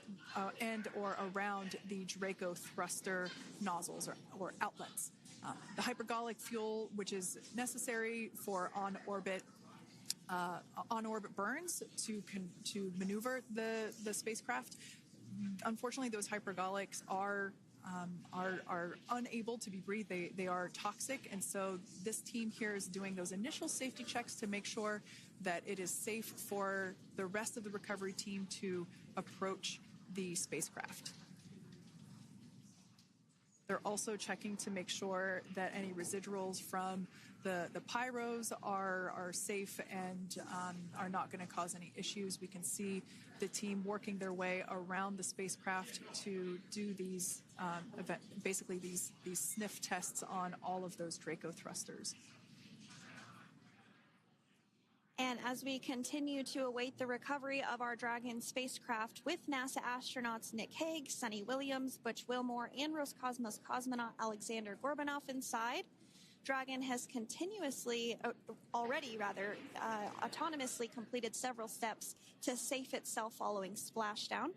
and or around the Draco thruster nozzles or outlets. The hypergolic fuel, which is necessary for on-orbit burns to maneuver the spacecraft. Unfortunately, those hypergolics are unable to be breathed. They are toxic, and so this team here is doing those initial safety checks to make sure that it is safe for the rest of the recovery team to approach the spacecraft. They're also checking to make sure that any residuals from the pyros are safe and are not going to cause any issues. We can see the team working their way around the spacecraft to do these basically these sniff tests on all of those Draco thrusters. And as we continue to await the recovery of our Dragon spacecraft with NASA astronauts Nick Hague, Suni Williams, Butch Wilmore, and Roscosmos cosmonaut Aleksandr Gorbunov inside, Dragon has autonomously completed several steps to safe itself following splashdown.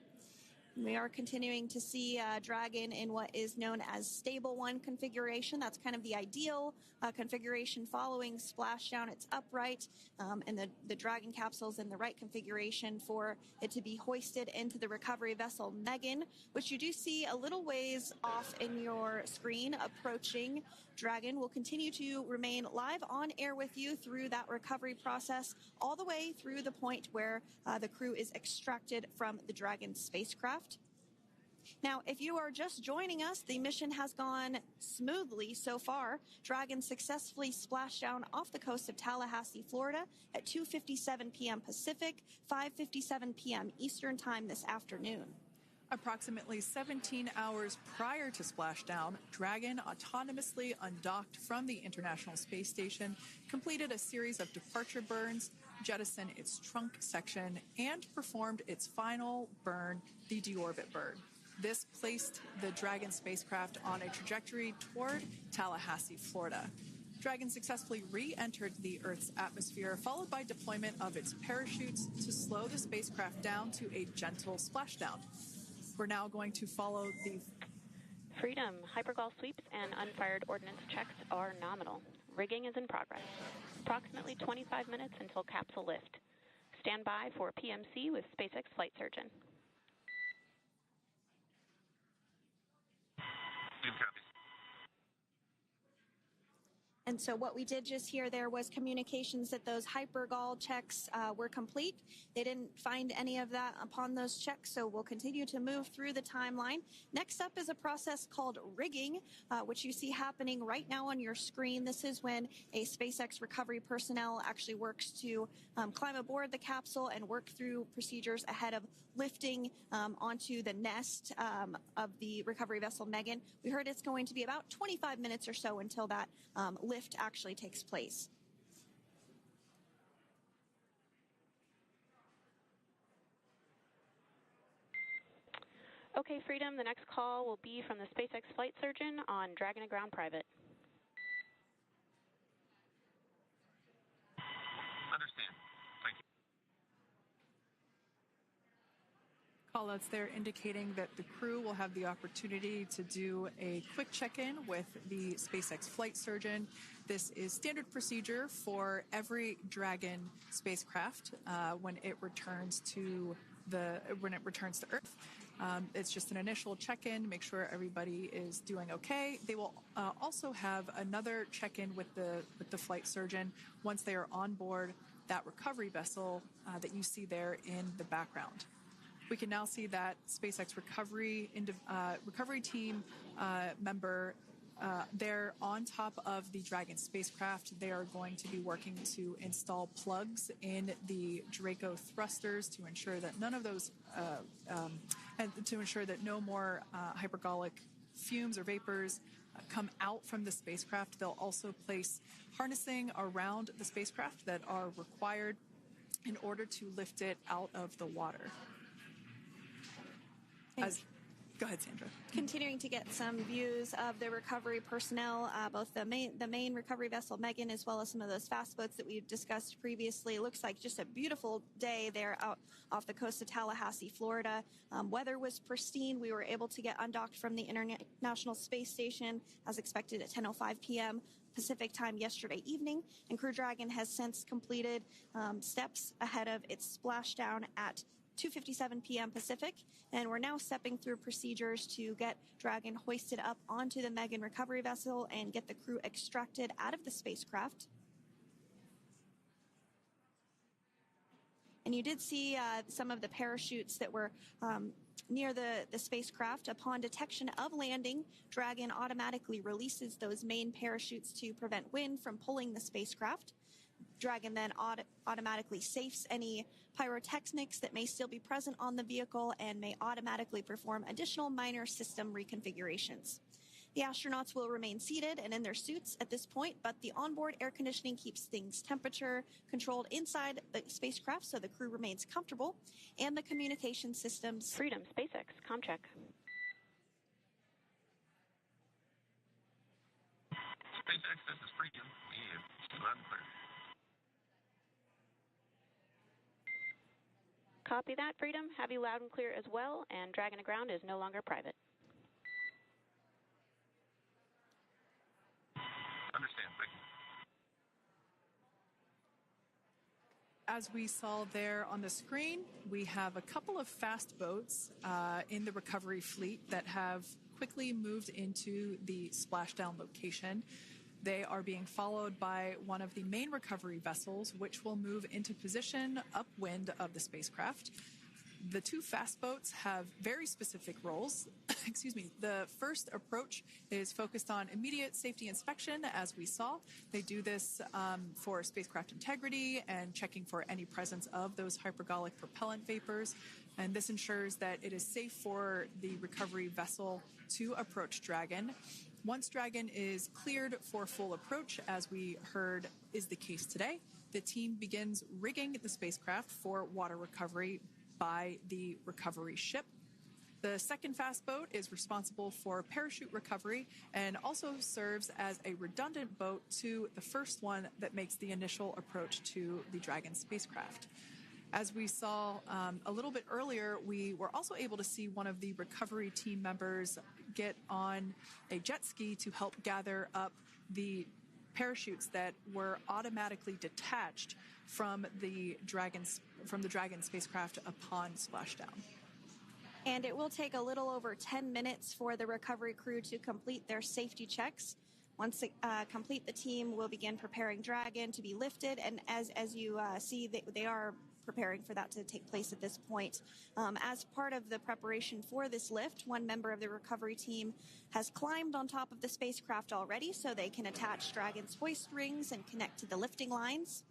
We are continuing to see Dragon in what is known as stable 1 configuration. That's kind of the ideal configuration following splashdown. It's upright, and the Dragon capsule is in the right configuration for it to be hoisted into the recovery vessel Megan, which you do see a little ways off in your screen approaching. Dragon will continue to remain live on air with you through that recovery process, all the way through the point where the crew is extracted from the Dragon spacecraft. Now, if you are just joining us, the mission has gone smoothly so far. Dragon successfully splashed down off the coast of Tallahassee, Florida at 2:57 p.m. Pacific, 5:57 p.m. Eastern Time this afternoon. Approximately 17 hours prior to splashdown, Dragon autonomously undocked from the International Space Station, completed a series of departure burns, jettisoned its trunk section, and performed its final burn, the deorbit burn. This placed the Dragon spacecraft on a trajectory toward Tallahassee, Florida. Dragon successfully re-entered the Earth's atmosphere, followed by deployment of its parachutes to slow the spacecraft down to a gentle splashdown. We're now going to follow the Freedom. Hypergol sweeps and unfired ordnance checks are nominal. Rigging is in progress. Approximately 25 minutes until capsule lift. Stand by for PMC with SpaceX flight surgeon. And so what we did just hear there was communications that those hypergol checks were complete. They didn't find any of that upon those checks, so we'll continue to move through the timeline. Next up is a process called rigging, which you see happening right now on your screen. This is when a SpaceX recovery personnel actually works to climb aboard the capsule and work through procedures ahead of lifting onto the nest of the recovery vessel Megan. We heard it's going to be about 25 minutes or so until that lift actually takes place. Okay, Freedom, the next call will be from the SpaceX flight surgeon on Dragon to Ground Private. Understand. Thank you. callouts there indicating that the crew will have the opportunity to do a quick check-in with the SpaceX flight surgeon. This is standard procedure for every Dragon spacecraft when it returns to Earth. It's just an initial check-in, make sure everybody is doing okay. They will also have another check-in with the flight surgeon once they are on board that recovery vessel that you see there in the background. We can now see that SpaceX recovery team member they're on top of the Dragon spacecraft. They are going to be working to install plugs in the Draco thrusters to ensure that none of those and to ensure that no more hypergolic fumes or vapors come out from the spacecraft. They'll also place harnessing around the spacecraft that are required in order to lift it out of the water. Go ahead, Sandra. Continuing to get some views of the recovery personnel, both the main recovery vessel Megan, as well as some of those fast boats that we've discussed previously. It looks like just a beautiful day there out off the coast of Tallahassee, Florida. Weather was pristine. We were able to get undocked from the International Space Station as expected at 10:05 p.m. Pacific time yesterday evening, and Crew Dragon has since completed steps ahead of its splashdown at 2:57 p.m. Pacific, and we're now stepping through procedures to get Dragon hoisted up onto the Megan recovery vessel and get the crew extracted out of the spacecraft. And you did see some of the parachutes that were near the spacecraft. Upon detection of landing, Dragon automatically releases those main parachutes to prevent wind from pulling the spacecraft. Dragon then automatically safes any pyrotechnics that may still be present on the vehicle and may automatically perform additional minor system reconfigurations. The astronauts will remain seated and in their suits at this point, but the onboard air conditioning keeps things temperature controlled inside the spacecraft so the crew remains comfortable, and the communication systems... Freedom, SpaceX, ComCheck. SpaceX, this is Freedom. We have loud and clear. Copy that, Freedom. Have you loud and clear as well, and Dragon to ground is no longer private. Understand, thank you. As we saw there on the screen, we have a couple of fast boats in the recovery fleet that have quickly moved into the splashdown location. They are being followed by one of the main recovery vessels, which will move into position upwind of the spacecraft. The two fast boats have very specific roles. Excuse me. The first approach is focused on immediate safety inspection, as we saw. They do this for spacecraft integrity and checking for any presence of those hypergolic propellant vapors. And this ensures that it is safe for the recovery vessel to approach Dragon. Once Dragon is cleared for full approach, as we heard is the case today, the team begins rigging the spacecraft for water recovery by the recovery ship. The second fast boat is responsible for parachute recovery and also serves as a redundant boat to the first one that makes the initial approach to the Dragon spacecraft. As we saw a little bit earlier, we were also able to see one of the recovery team members get on a jet ski to help gather up the parachutes that were automatically detached from the Dragon spacecraft upon splashdown. And it will take a little over 10 minutes for the recovery crew to complete their safety checks. Once complete, the team will begin preparing Dragon to be lifted, and as you see, they are preparing for that to take place at this point. As part of the preparation for this lift, one member of the recovery team has climbed on top of the spacecraft already so they can attach Dragon's hoist rings and connect to the lifting lines.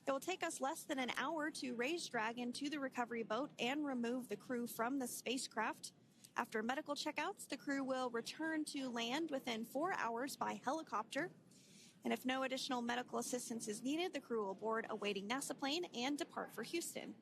It will take us less than an hour to raise Dragon to the recovery boat and remove the crew from the spacecraft. After medical checkouts, the crew will return to land within 4 hours by helicopter. And if no additional medical assistance is needed, the crew will board a waiting NASA plane and depart for Houston.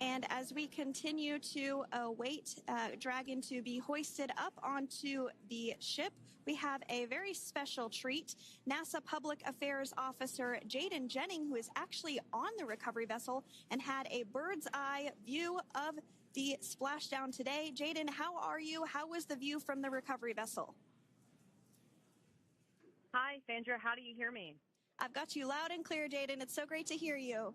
And as we continue to await Dragon to be hoisted up onto the ship, we have a very special treat. NASA Public Affairs Officer Jaden Jennings, who is actually on the recovery vessel and had a bird's eye view of the splashdown today. Jaden, how are you? How was the view from the recovery vessel? Hi, Sandra. How do you hear me? I've got you loud and clear, Jaden. It's so great to hear you.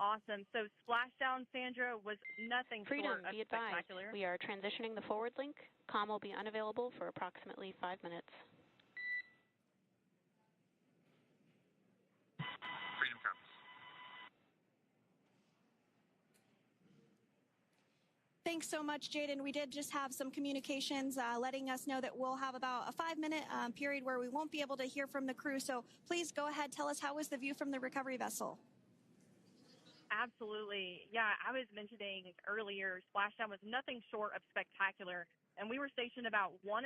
Awesome. So splashdown, Sandra, was nothing Freedom, short of be advised. spectacular. We are transitioning the forward link. Comm will be unavailable for approximately 5 minutes. Freedom comes. Thanks so much, Jaden. We did just have some communications letting us know that we'll have about a 5-minute period where we won't be able to hear from the crew. So please go ahead, tell us, how was the view from the recovery vessel? Absolutely. Yeah, I was mentioning earlier, splashdown was nothing short of spectacular. And we were stationed about 1.5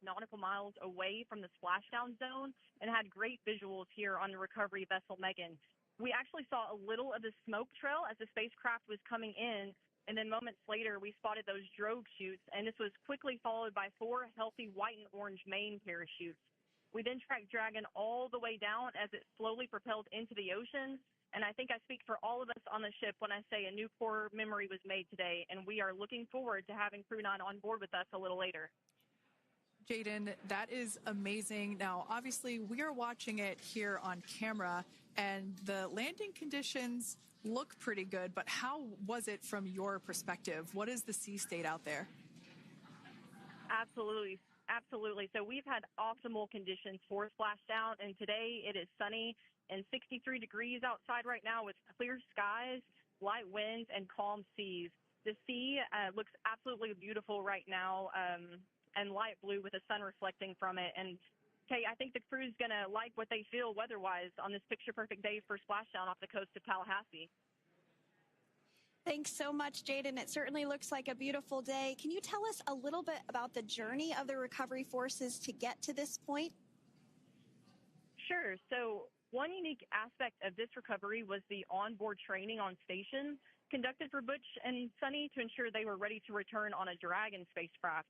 nautical miles away from the splashdown zone and had great visuals here on the recovery vessel Megan. We actually saw a little of the smoke trail as the spacecraft was coming in, and then moments later we spotted those drogue chutes, and this was quickly followed by 4 healthy white and orange main parachutes. We then tracked Dragon all the way down as it slowly propelled into the ocean, and I think I speak for all of us on the ship when I say a new core memory was made today, and we are looking forward to having Crew 9 on board with us a little later. Jaden, that is amazing. Now, obviously, we are watching it here on camera, and the landing conditions look pretty good, but how was it from your perspective? What is the sea state out there? Absolutely. Absolutely. So we've had optimal conditions for splashdown, and today it is sunny and 63 degrees outside right now with clear skies, light winds, and calm seas. The sea looks absolutely beautiful right now, and light blue with the sun reflecting from it. And Kate, I think the crew's going to like what they feel weather-wise on this picture-perfect day for splashdown off the coast of Tallahassee. Thanks so much, Jaden. It certainly looks like a beautiful day. Can you tell us a little bit about the journey of the recovery forces to get to this point? Sure. So one unique aspect of this recovery was the onboard training on station conducted for Butch and Suni to ensure they were ready to return on a Dragon spacecraft.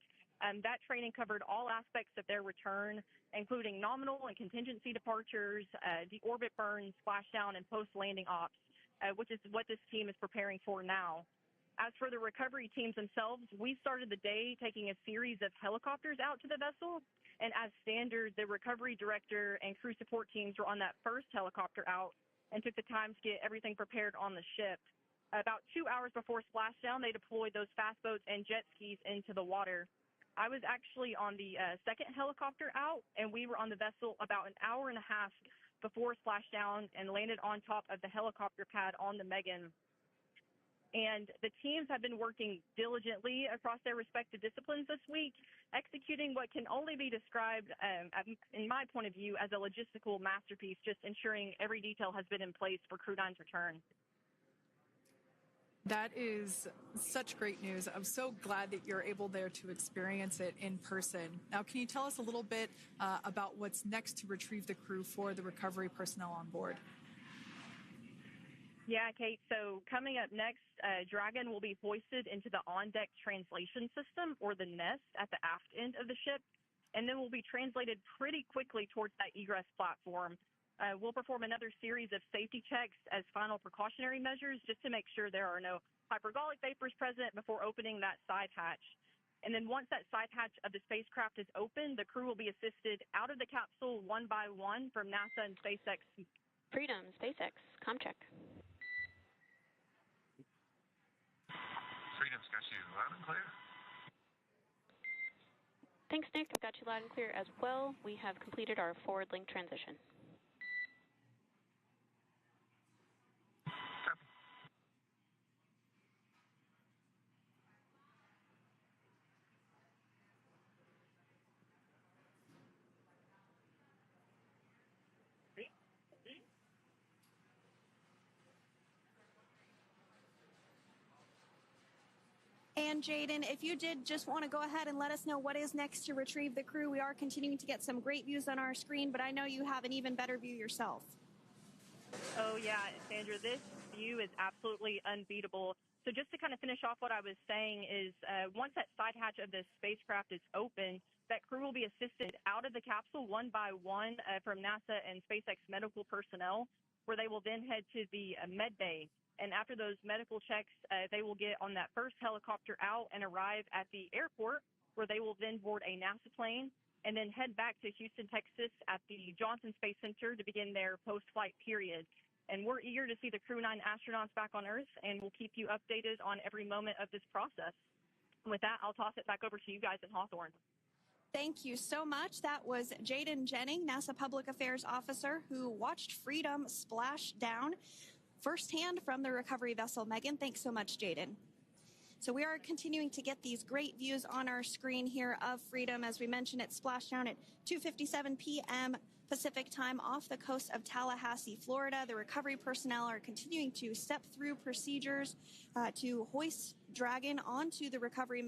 That training covered all aspects of their return, including nominal and contingency departures, deorbit burns, splashdown, and post-landing ops, which is what this team is preparing for now. As for the recovery teams themselves, we started the day taking a series of helicopters out to the vessel, and as standard, the recovery director and crew support teams were on that first helicopter out and took the time to get everything prepared on the ship. About 2 hours before splashdown, they deployed those fast boats and jet skis into the water. I was actually on the second helicopter out, and we were on the vessel about an hour and a half before splashdown and landed on top of the helicopter pad on the Megan. And the teams have been working diligently across their respective disciplines this week, executing what can only be described, in my point of view, as a logistical masterpiece, just ensuring every detail has been in place for Crew 9's return. That is such great news. I'm so glad that you're able there to experience it in person. Now, can you tell us a little bit about what's next to retrieve the crew for the recovery personnel on board? Yeah, Kate. So coming up next, Dragon will be hoisted into the on-deck translation system, or the nest, at the aft end of the ship, and then will be translated pretty quickly towards that egress platform. We'll perform another series of safety checks as final precautionary measures just to make sure there are no hypergolic vapors present before opening that side hatch. And then once that side hatch of the spacecraft is open, the crew will be assisted out of the capsule one by one from NASA and SpaceX. Freedom, SpaceX, ComCheck. Freedom's got you loud and clear. Thanks, Nick. I've got you loud and clear as well. We have completed our forward link transition. And Jaden, if you did just want to go ahead and let us know what is next to retrieve the crew, we are continuing to get some great views on our screen, but I know you have an even better view yourself. Oh, yeah, Sandra, this view is absolutely unbeatable. So just to kind of finish off what I was saying is once that side hatch of the spacecraft is open, that crew will be assisted out of the capsule one by one from NASA and SpaceX medical personnel, where they will then head to the med bay. And after those medical checks, they will get on that first helicopter out and arrive at the airport, where they will then board a NASA plane and then head back to Houston, Texas at the Johnson Space Center to begin their post-flight period. And we're eager to see the Crew 9 astronauts back on Earth, and we'll keep you updated on every moment of this process. With that, I'll toss it back over to you guys in Hawthorne. Thank you so much. That was Jaden Jennings, NASA Public Affairs Officer, who watched Freedom splash down firsthand from the recovery vessel Megan. Thanks so much, Jaden. So we are continuing to get these great views on our screen here of Freedom. As we mentioned, it splashed down at 2:57 p.m. Pacific time off the coast of Tallahassee, Florida. The recovery personnel are continuing to step through procedures to hoist Dragon onto the recovery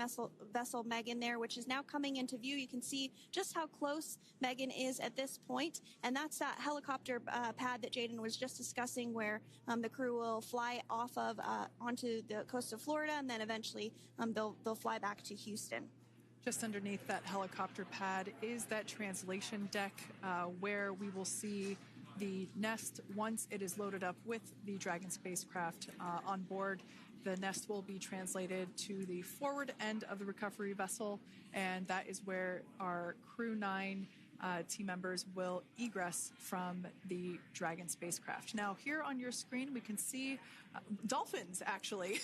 vessel Megan there, which is now coming into view. You can see just how close Megan is at this point, and that's that helicopter pad that Jaden was just discussing, where the crew will fly off of onto the coast of Florida, and then eventually they'll fly back to Houston. Just underneath that helicopter pad is that translation deck where we will see the nest once it is loaded up with the Dragon spacecraft on board. The nest will be translated to the forward end of the recovery vessel, and that is where our Crew 9 team members will egress from the Dragon spacecraft. Now, here on your screen, we can see dolphins, actually,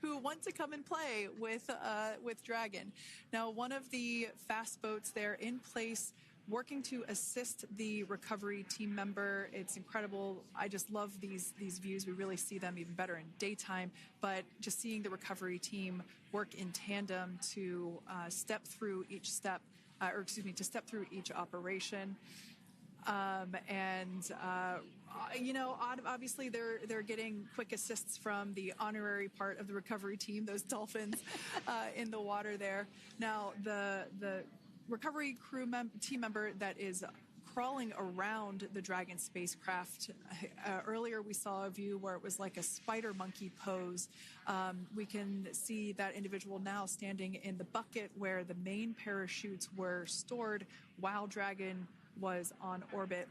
who want to come and play with Dragon. Now, one of the fast boats there in place, working to assist the recovery team member. It's incredible. I just love these views. We really see them even better in daytime, but just seeing the recovery team work in tandem to step through each step, to step through each operation. Obviously they're getting quick assists from the honorary part of the recovery team, those dolphins in the water there. Now, the recovery team member that is crawling around the Dragon spacecraft. Earlier we saw a view where it was like a spider monkey pose. We can see that individual now standing in the bucket where the main parachutes were stored while Dragon was on orbit.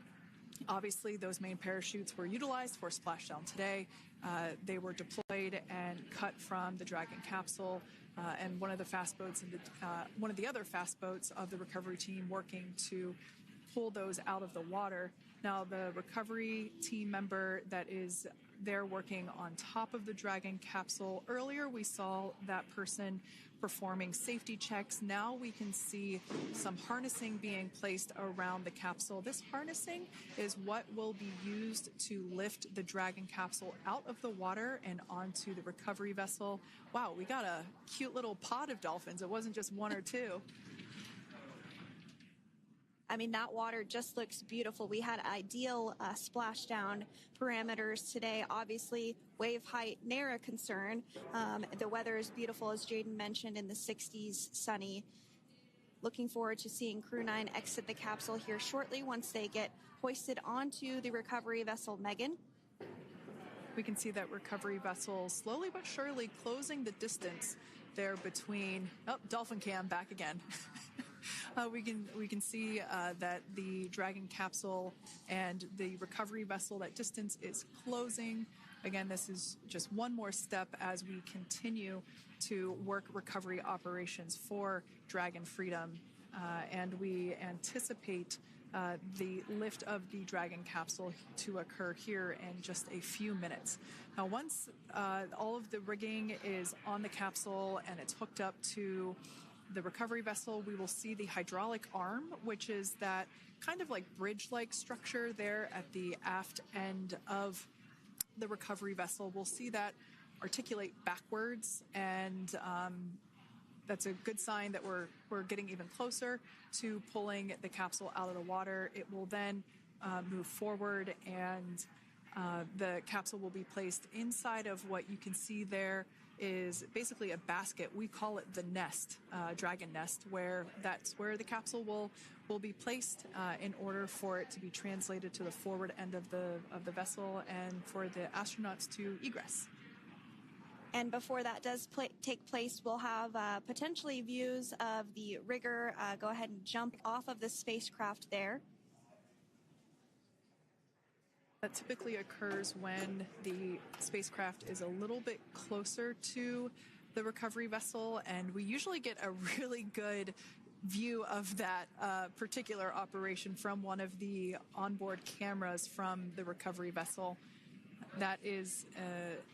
Obviously, those main parachutes were utilized for splashdown today. They were deployed and cut from the Dragon capsule. And one of the other fast boats of the recovery team working to pull those out of the water. Now, the recovery team member that is there working on top of the Dragon capsule, earlier we saw that person performing safety checks. Now we can see some harnessing being placed around the capsule. This harnessing is what will be used to lift the Dragon capsule out of the water and onto the recovery vessel. Wow, we got a cute little pod of dolphins. It wasn't just one or two. I mean, that water just looks beautiful. We had ideal splashdown parameters today. Obviously, wave height, ne'er a concern. The weather is beautiful, as Jaden mentioned, in the 60s, sunny. Looking forward to seeing Crew 9 exit the capsule here shortly once they get hoisted onto the recovery vessel Megan. We can see that recovery vessel slowly but surely closing the distance there between... Oh, dolphin cam back again. We can see that the Dragon capsule and the recovery vessel, that distance is closing. Again, this is just one more step as we continue to work recovery operations for Dragon Freedom, and we anticipate the lift of the Dragon capsule to occur here in just a few minutes. Now, once all of the rigging is on the capsule and it's hooked up to the recovery vessel, we will see the hydraulic arm, which is that kind of like bridge-like structure there at the aft end of the recovery vessel. We'll see that articulate backwards, and that's a good sign that we're getting even closer to pulling the capsule out of the water. It will then move forward, and the capsule will be placed inside of what you can see there is basically a basket. We call it the nest, Dragon nest, where that's where the capsule will be placed in order for it to be translated to the forward end of the vessel and for the astronauts to egress. And before that does take place, we'll have potentially views of the rigger go ahead and jump off of the spacecraft there. That typically occurs when the spacecraft is a little bit closer to the recovery vessel, and we usually get a really good view of that particular operation from one of the onboard cameras from the recovery vessel. That is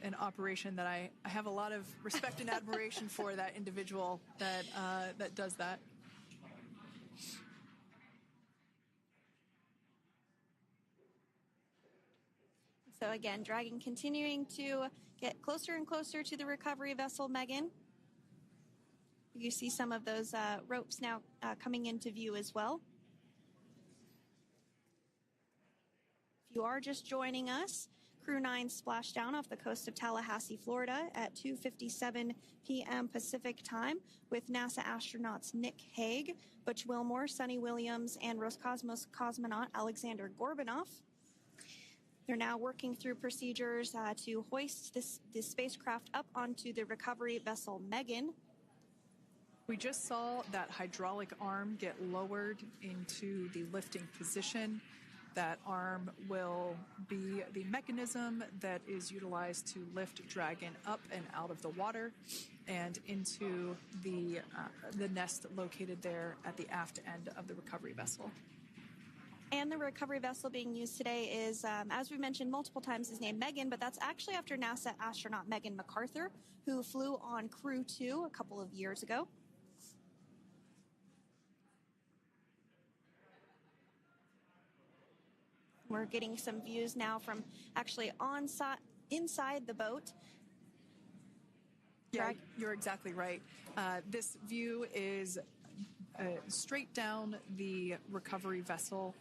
an operation that I have a lot of respect and admiration for, that individual that does that. So again, Dragon continuing to get closer and closer to the recovery vessel Megan. You see some of those ropes now coming into view as well. If you are just joining us, Crew 9 splashed down off the coast of Tallahassee, Florida at 2:57 p.m. Pacific time with NASA astronauts Nick Hague, Butch Wilmore, Suni Williams, and Roscosmos cosmonaut Aleksandr Gorbunov. They're now working through procedures to hoist this spacecraft up onto the recovery vessel Megan. We just saw that hydraulic arm get lowered into the lifting position. That arm will be the mechanism that is utilized to lift Dragon up and out of the water and into the nest located there at the aft end of the recovery vessel. And the recovery vessel being used today is, as we mentioned multiple times, is named Megan, but that's actually after NASA astronaut Megan McArthur, who flew on Crew 2 a couple of years ago. We're getting some views now from actually inside the boat. Yeah, you're exactly right. This view is straight down the recovery vessel.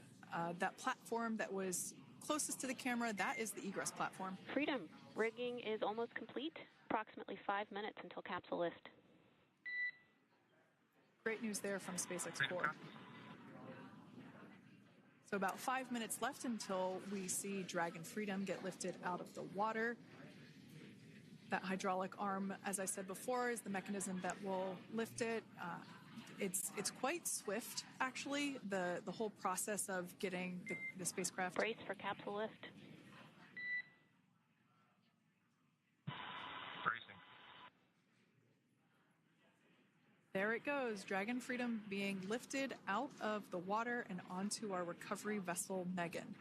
That platform that was closest to the camera, that is the egress platform. Freedom. Rigging is almost complete. Approximately 5 minutes until capsule lift. Great news there from SpaceX Core. So about 5 minutes left until we see Dragon Freedom get lifted out of the water. That hydraulic arm, as I said before, is the mechanism that will lift it. It's quite swift, actually, the whole process of getting the spacecraft. Brace for capsule lift. Bracing. There it goes, Dragon Freedom being lifted out of the water and onto our recovery vessel, Megan.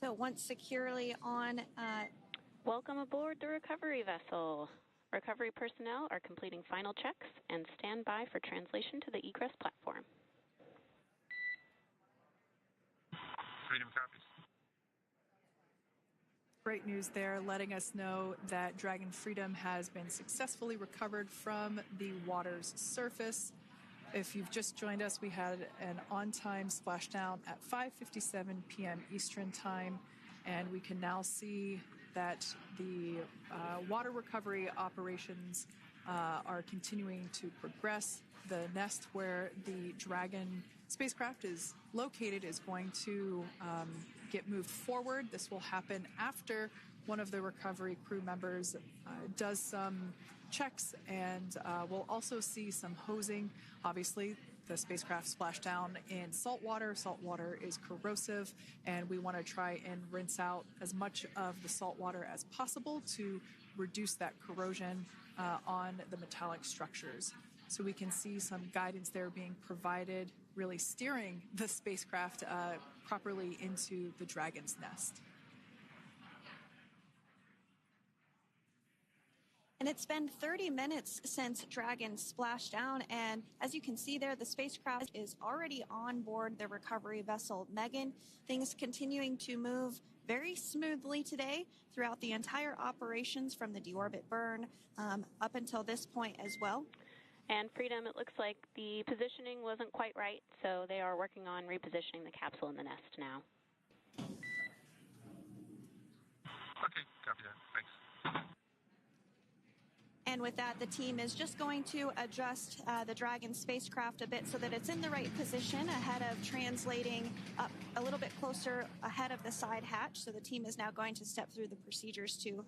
So once securely on... Welcome aboard the recovery vessel. Recovery personnel are completing final checks and stand by for translation to the egress platform. Freedom copies. Great news there, letting us know that Dragon Freedom has been successfully recovered from the water's surface. If you've just joined us, we had an on-time splashdown at 5:57 p.m. Eastern Time, and we can now see that the water recovery operations are continuing to progress. The nest where the Dragon spacecraft is located is going to get moved forward. This will happen after one of the recovery crew members does some checks, and we'll also see some hosing. Obviously, the spacecraft splashed down in salt water. Salt water is corrosive, and we want to try and rinse out as much of the salt water as possible to reduce that corrosion on the metallic structures. So we can see some guidance there being provided, really steering the spacecraft properly into the Dragon's nest. And it's been 30 minutes since Dragon splashed down, and as you can see there, the spacecraft is already on board the recovery vessel Megan. Things continuing to move very smoothly today throughout the entire operations from the deorbit burn up until this point as well. And Freedom, it looks like the positioning wasn't quite right, so they are working on repositioning the capsule in the nest now. Okay, copy that. Thanks. And with that, the team is just going to adjust the Dragon spacecraft a bit so that it's in the right position ahead of translating up a little bit closer ahead of the side hatch. So the team is now going to step through the procedures to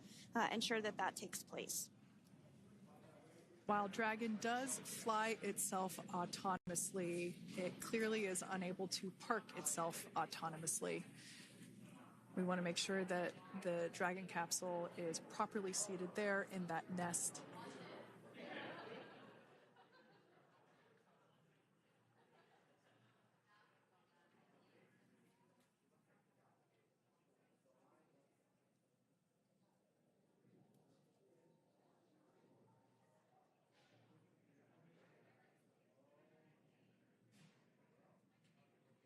ensure that that takes place. While Dragon does fly itself autonomously, it clearly is unable to park itself autonomously. We want to make sure that the Dragon capsule is properly seated there in that nest.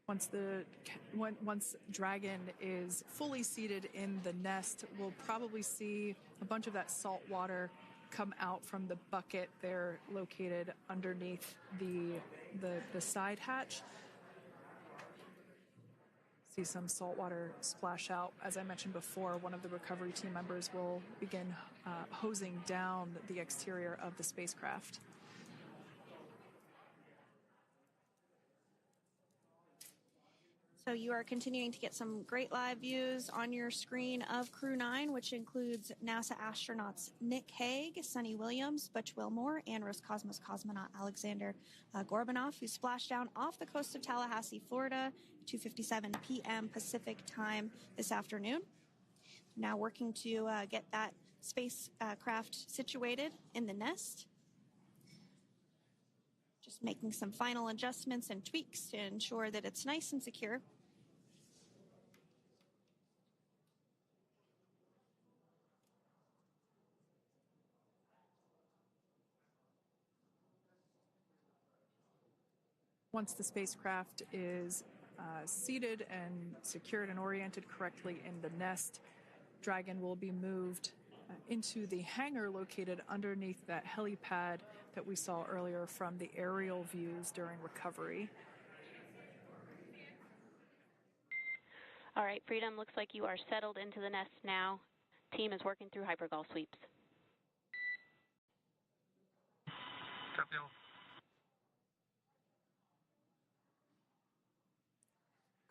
Once Dragon is fully seated in the nest, we'll probably see a bunch of that salt water come out from the bucket there located underneath the side hatch. See some salt water splash out. As I mentioned before, one of the recovery team members will begin hosing down the exterior of the spacecraft. So you are continuing to get some great live views on your screen of Crew 9, which includes NASA astronauts Nick Hague, Suni Williams, Butch Wilmore, and Roscosmos cosmonaut Aleksandr Gorbunov, who splashed down off the coast of Tallahassee, Florida, 2:57 p.m. Pacific time this afternoon. Now working to get that spacecraft situated in the nest. Just making some final adjustments and tweaks to ensure that it's nice and secure. Once the spacecraft is seated and secured and oriented correctly in the nest, Dragon will be moved into the hangar located underneath that helipad that we saw earlier from the aerial views during recovery. All right, Freedom, looks like you are settled into the nest now. Team is working through hypergol sweeps. Copy.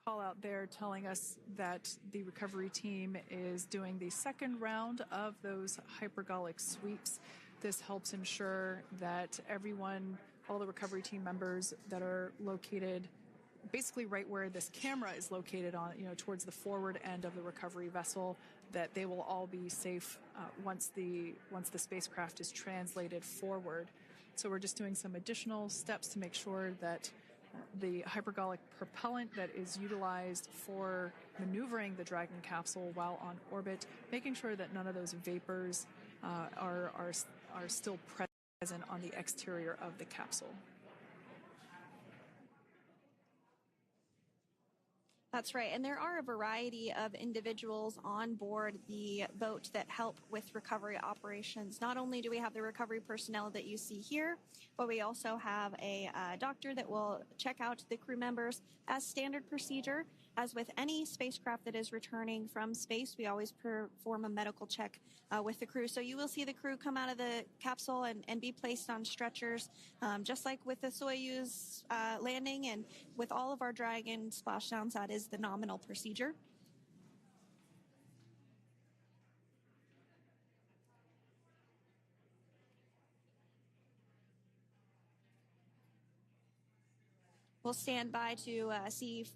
Call out there telling us that the recovery team is doing the second round of those hypergolic sweeps. This helps ensure that everyone, all the recovery team members that are located basically right where this camera is located on, towards the forward end of the recovery vessel, that they will all be safe once the spacecraft is translated forward. So we're just doing some additional steps to make sure that the hypergolic propellant that is utilized for maneuvering the Dragon capsule while on orbit, making sure that none of those vapors are still present on the exterior of the capsule. That's right. And there are a variety of individuals on board the boat that help with recovery operations. Not only do we have the recovery personnel that you see here, but we also have a doctor that will check out the crew members as standard procedure. As with any spacecraft that is returning from space, we always perform a medical check with the crew. So you will see the crew come out of the capsule and be placed on stretchers, just like with the Soyuz landing and with all of our Dragon splashdowns. That is the nominal procedure. We'll stand by to see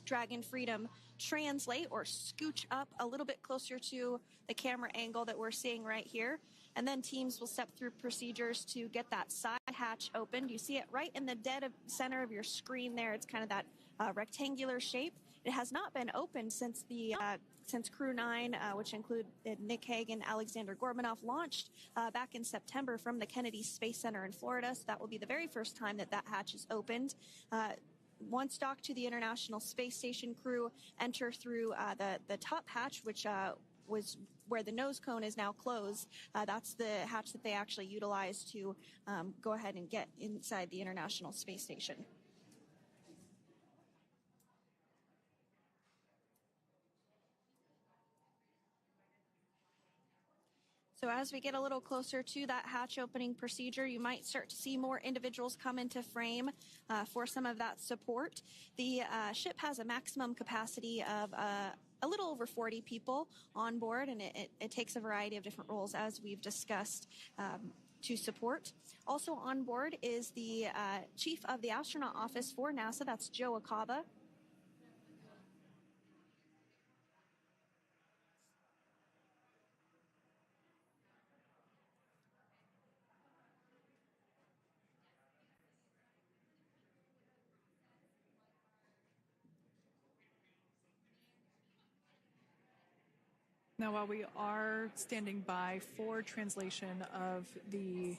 Dragon Freedom translate or scooch up a little bit closer to the camera angle that we're seeing right here. And then teams will step through procedures to get that side hatch opened. You see it right in the dead center of your screen there. It's kind of that rectangular shape. It has not been opened since Crew 9, which include Nick Hague and Aleksandr Gorbunov, launched back in September from the Kennedy Space Center in Florida. So that will be the very first time that hatch is opened. Once docked to the International Space Station, crew enter through the top hatch, which was where the nose cone is now closed. That's the hatch that they actually utilize to go ahead and get inside the International Space Station. So as we get a little closer to that hatch opening procedure, you might start to see more individuals come into frame for some of that support. The ship has a maximum capacity of a little over 40 people on board, and it takes a variety of different roles, as we've discussed, to support. Also on board is the chief of the astronaut office for NASA. That's Joe Acaba. Now, while we are standing by for translation of the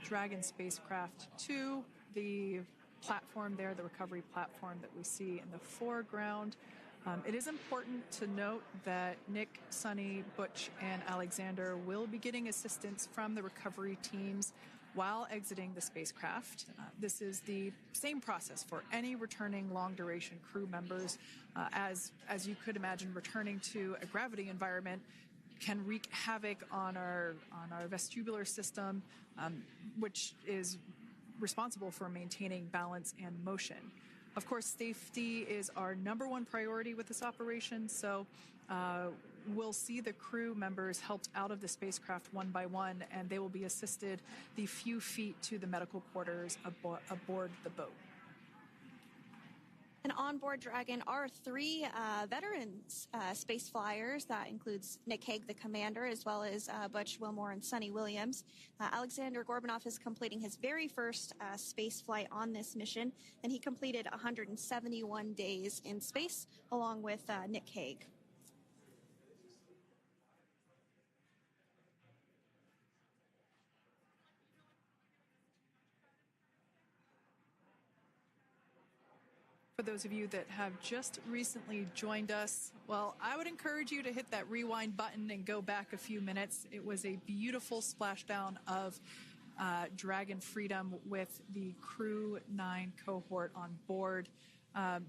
Dragon spacecraft to the platform there, the recovery platform that we see in the foreground, it is important to note that Nick, Suni, Butch, and Aleksandr will be getting assistance from the recovery teams while exiting the spacecraft. This is the same process for any returning long-duration crew members. As you could imagine, returning to a gravity environment can wreak havoc on our vestibular system, which is responsible for maintaining balance and motion. Of course, safety is our number one priority with this operation, so we'll see the crew members helped out of the spacecraft one by one, and they will be assisted the few feet to the medical quarters aboard the boat. And on board Dragon are three veterans space flyers. That includes Nick Hague, the commander, as well as Butch Wilmore and Suni Williams. Aleksandr Gorbunov is completing his very first space flight on this mission, and he completed 171 days in space along with Nick Hague. For those of you that have just recently joined us, well, I would encourage you to hit that rewind button and go back a few minutes. It was a beautiful splashdown of Dragon Freedom with the Crew 9 cohort on board.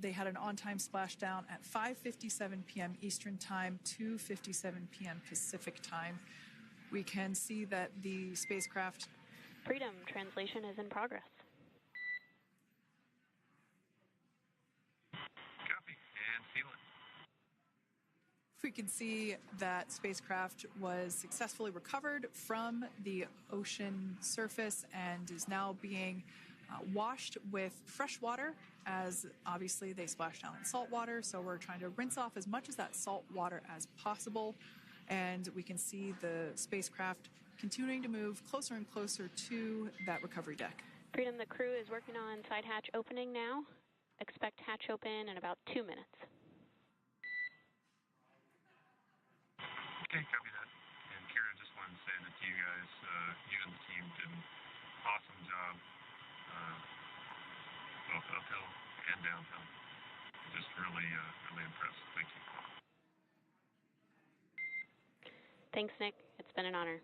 They had an on-time splashdown at 5:57 p.m. Eastern Time, 2:57 p.m. Pacific Time. We can see that the spacecraft... Freedom translation is in progress. We can see that spacecraft was successfully recovered from the ocean surface and is now being washed with fresh water, as obviously they splashed down in salt water. So we're trying to rinse off as much of that salt water as possible. And we can see the spacecraft continuing to move closer and closer to that recovery deck. Freedom, the crew is working on side hatch opening now. Expect hatch open in about 2 minutes. Okay, copy that. And Kira, just wanted to say that you guys, you and the team did an awesome job, both uphill and downhill. Just really, really impressed. Thank you. Thanks, Nick. It's been an honor.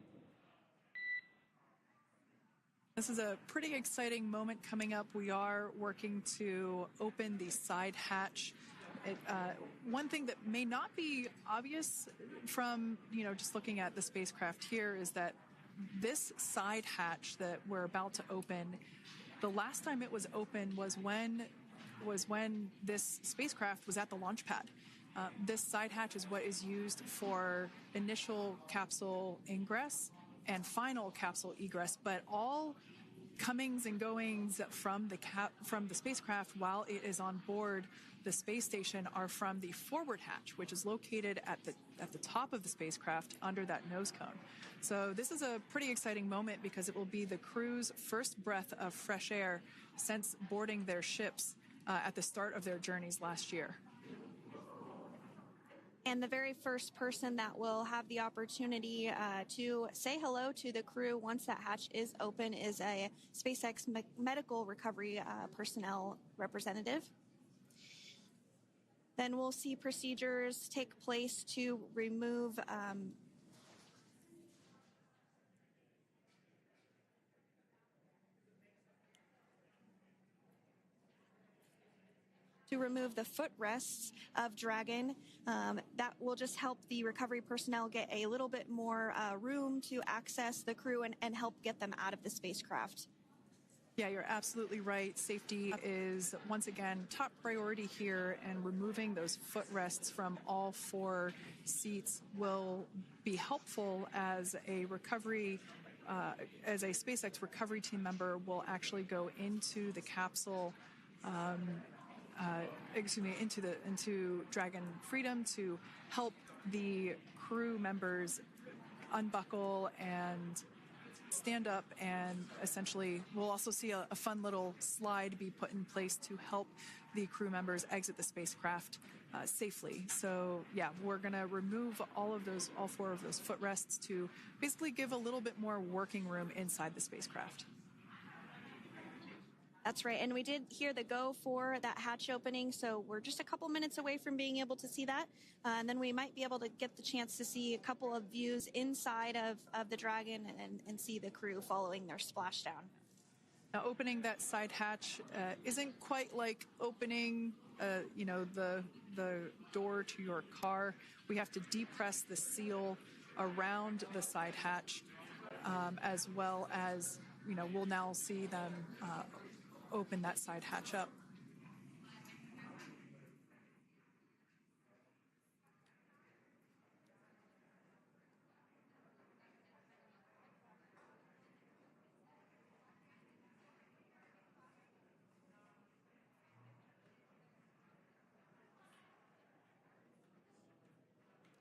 This is a pretty exciting moment coming up. We are working to open the side hatch. One thing that may not be obvious from, just looking at the spacecraft here is that this side hatch that we're about to open, the last time it was open was when this spacecraft was at the launch pad. This side hatch is what is used for initial capsule ingress and final capsule egress, but all comings and goings from the spacecraft while it is on board the space station are from the forward hatch, which is located at the top of the spacecraft under that nose cone. So this is a pretty exciting moment because it will be the crew's first breath of fresh air since boarding their ships at the start of their journeys last year. And the very first person that will have the opportunity to say hello to the crew once that hatch is open is a SpaceX medical recovery personnel representative. Then we'll see procedures take place to remove the footrests of Dragon. That will just help the recovery personnel get a little bit more room to access the crew and help get them out of the spacecraft. Yeah, you're absolutely right. Safety is, once again, top priority here, and removing those footrests from all four seats will be helpful as a SpaceX recovery team member will actually go into the capsule, into Dragon Freedom to help the crew members unbuckle and stand up, and essentially we'll also see a fun little slide be put in place to help the crew members exit the spacecraft safely. So yeah, we're going to remove all 4 of those footrests to basically give a little bit more working room inside the spacecraft. That's right. And we did hear the go for that hatch opening, so we're just a couple minutes away from being able to see that. And then we might be able to get the chance to see a couple of views inside of the Dragon and see the crew following their splashdown. Now, opening that side hatch isn't quite like opening, the door to your car. We have to depress the seal around the side hatch, as well as, we'll now see them open that side hatch up.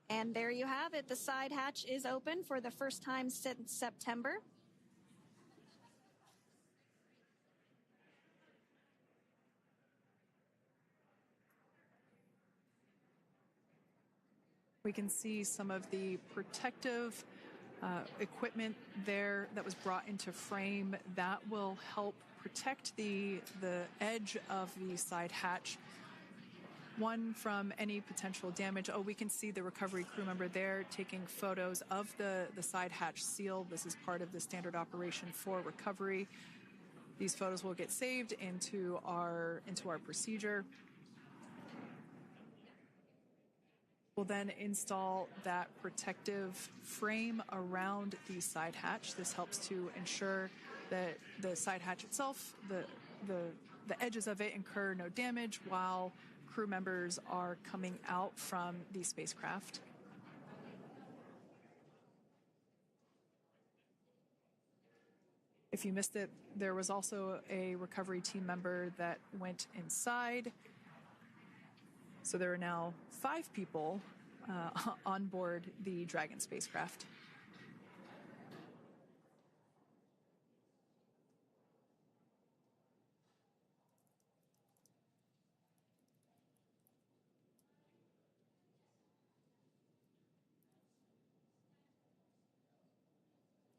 And there you have it. The side hatch is open for the first time since September. We can see some of the protective equipment there that was brought into frame that will help protect the edge of the side hatch, one, from any potential damage. Oh, we can see the recovery crew member there taking photos of the side hatch seal. This is part of the standard operation for recovery. These photos will get saved into our procedure. We'll then install that protective frame around the side hatch. This helps to ensure that the side hatch itself, the edges of it, incur no damage while crew members are coming out from the spacecraft. If you missed it, there was also a recovery team member that went inside. So there are now 5 people on board the Dragon spacecraft.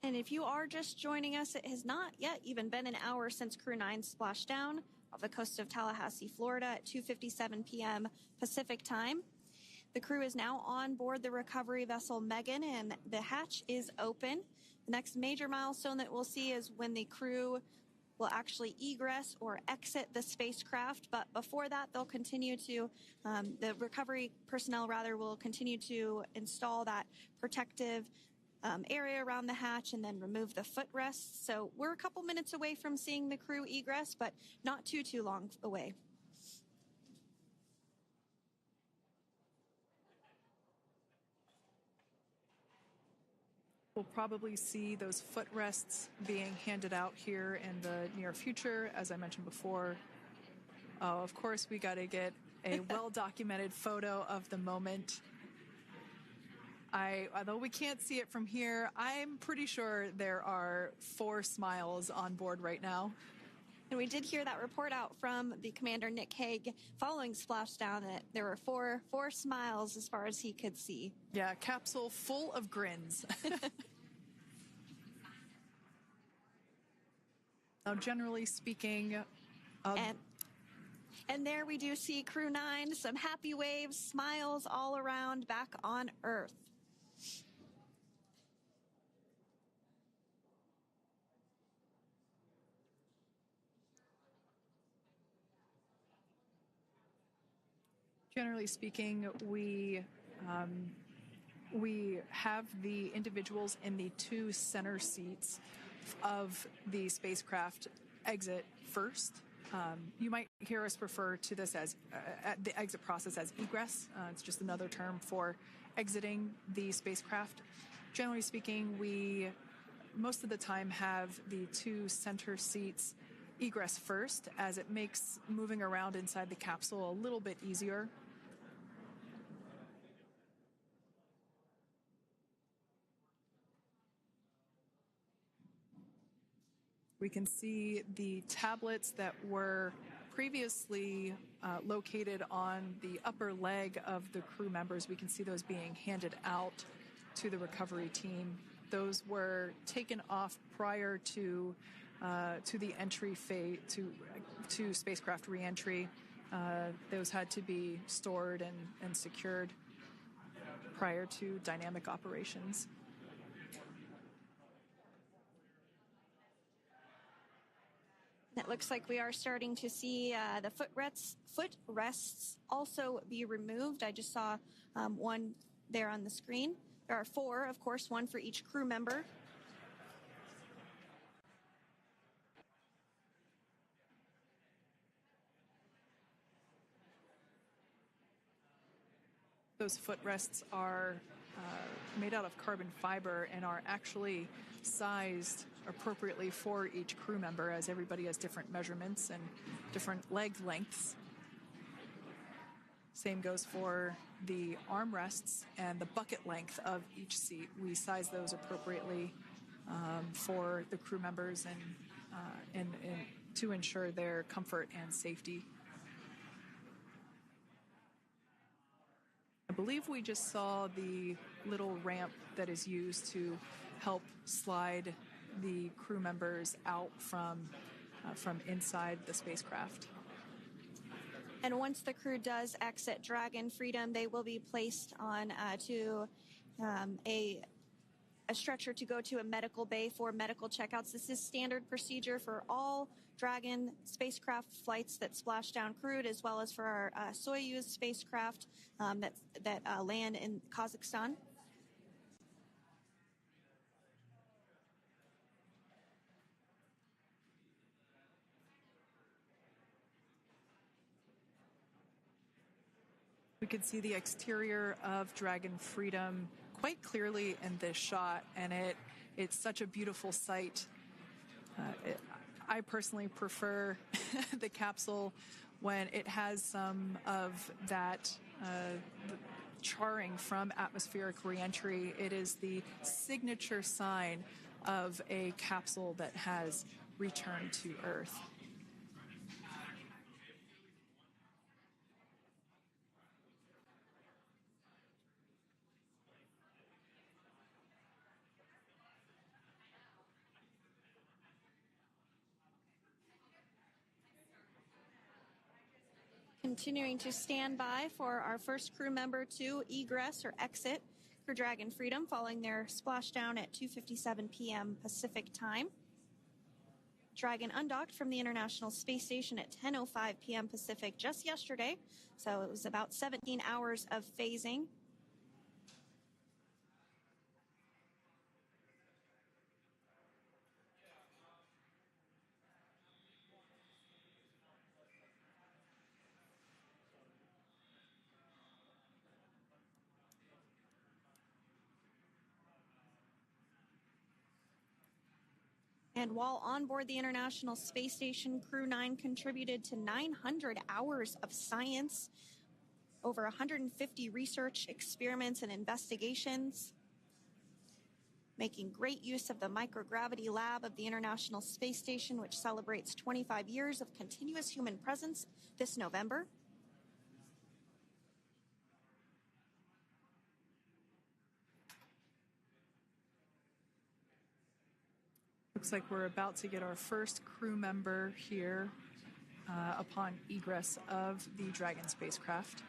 And if you are just joining us, it has not yet even been an hour since Crew 9 splashed down off the coast of Tallahassee, Florida at 2:57 p.m. Pacific time. The crew is now on board the recovery vessel Megan, and the hatch is open. The next major milestone that we'll see is when the crew will actually egress or exit the spacecraft. But before that, they'll continue to, the recovery personnel will continue to install that protective area around the hatch and then remove the footrests. So we're a couple minutes away from seeing the crew egress, but not too long away. We'll probably see those footrests being handed out here in the near future, as I mentioned before. Oh, of course, we got to get a well-documented photo of the moment. Although we can't see it from here, I'm pretty sure there are 4 smiles on board right now. And we did hear that report out from the commander, Nick Hague, following splashdown, that there were four smiles as far as he could see. Yeah, capsule full of grins. Now, generally speaking... And there we do see Crew 9, some happy waves, smiles all around back on Earth. Generally speaking, we have the individuals in the 2 center seats of the spacecraft exit first. You might hear us refer to this as the exit process as egress. It's just another term for exiting the spacecraft. Generally speaking, we most of the time have the 2 center seats egress first, as it makes moving around inside the capsule a little bit easier. We can see the tablets that were previously located on the upper leg of the crew members. We can see those being handed out to the recovery team. Those were taken off prior to the entry phase, to spacecraft reentry. Those had to be stored and secured prior to dynamic operations. It looks like we are starting to see the footrests also be removed. I just saw one there on the screen. There are 4, of course, one for each crew member. Those footrests are made out of carbon fiber and are actually sized appropriately for each crew member, as everybody has different measurements and different leg lengths. Same goes for the armrests and the bucket length of each seat. We size those appropriately for the crew members and to ensure their comfort and safety. I believe we just saw the little ramp that is used to help slide the crew members out from inside the spacecraft. And once the crew does exit Dragon Freedom, they will be placed on to a stretcher to go to a medical bay for medical checkouts. This is standard procedure for all Dragon spacecraft flights that splash down crewed, as well as for our Soyuz spacecraft that land in Kazakhstan. We could see the exterior of Dragon Freedom quite clearly in this shot, and it's such a beautiful sight. I personally prefer the capsule when it has some of that charring from atmospheric reentry. It is the signature sign of a capsule that has returned to Earth. Continuing to stand by for our first crew member to egress or exit for Dragon Freedom following their splashdown at 2:57 p.m. Pacific time. Dragon undocked from the International Space Station at 10:05 p.m. Pacific just yesterday, so it was about 17 hours of phasing. And while on board the International Space Station, Crew 9 contributed to 900 hours of science, over 150 research experiments and investigations, making great use of the microgravity lab of the International Space Station, which celebrates 25 years of continuous human presence this November. Looks like we're about to get our first crew member here upon egress of the Dragon spacecraft.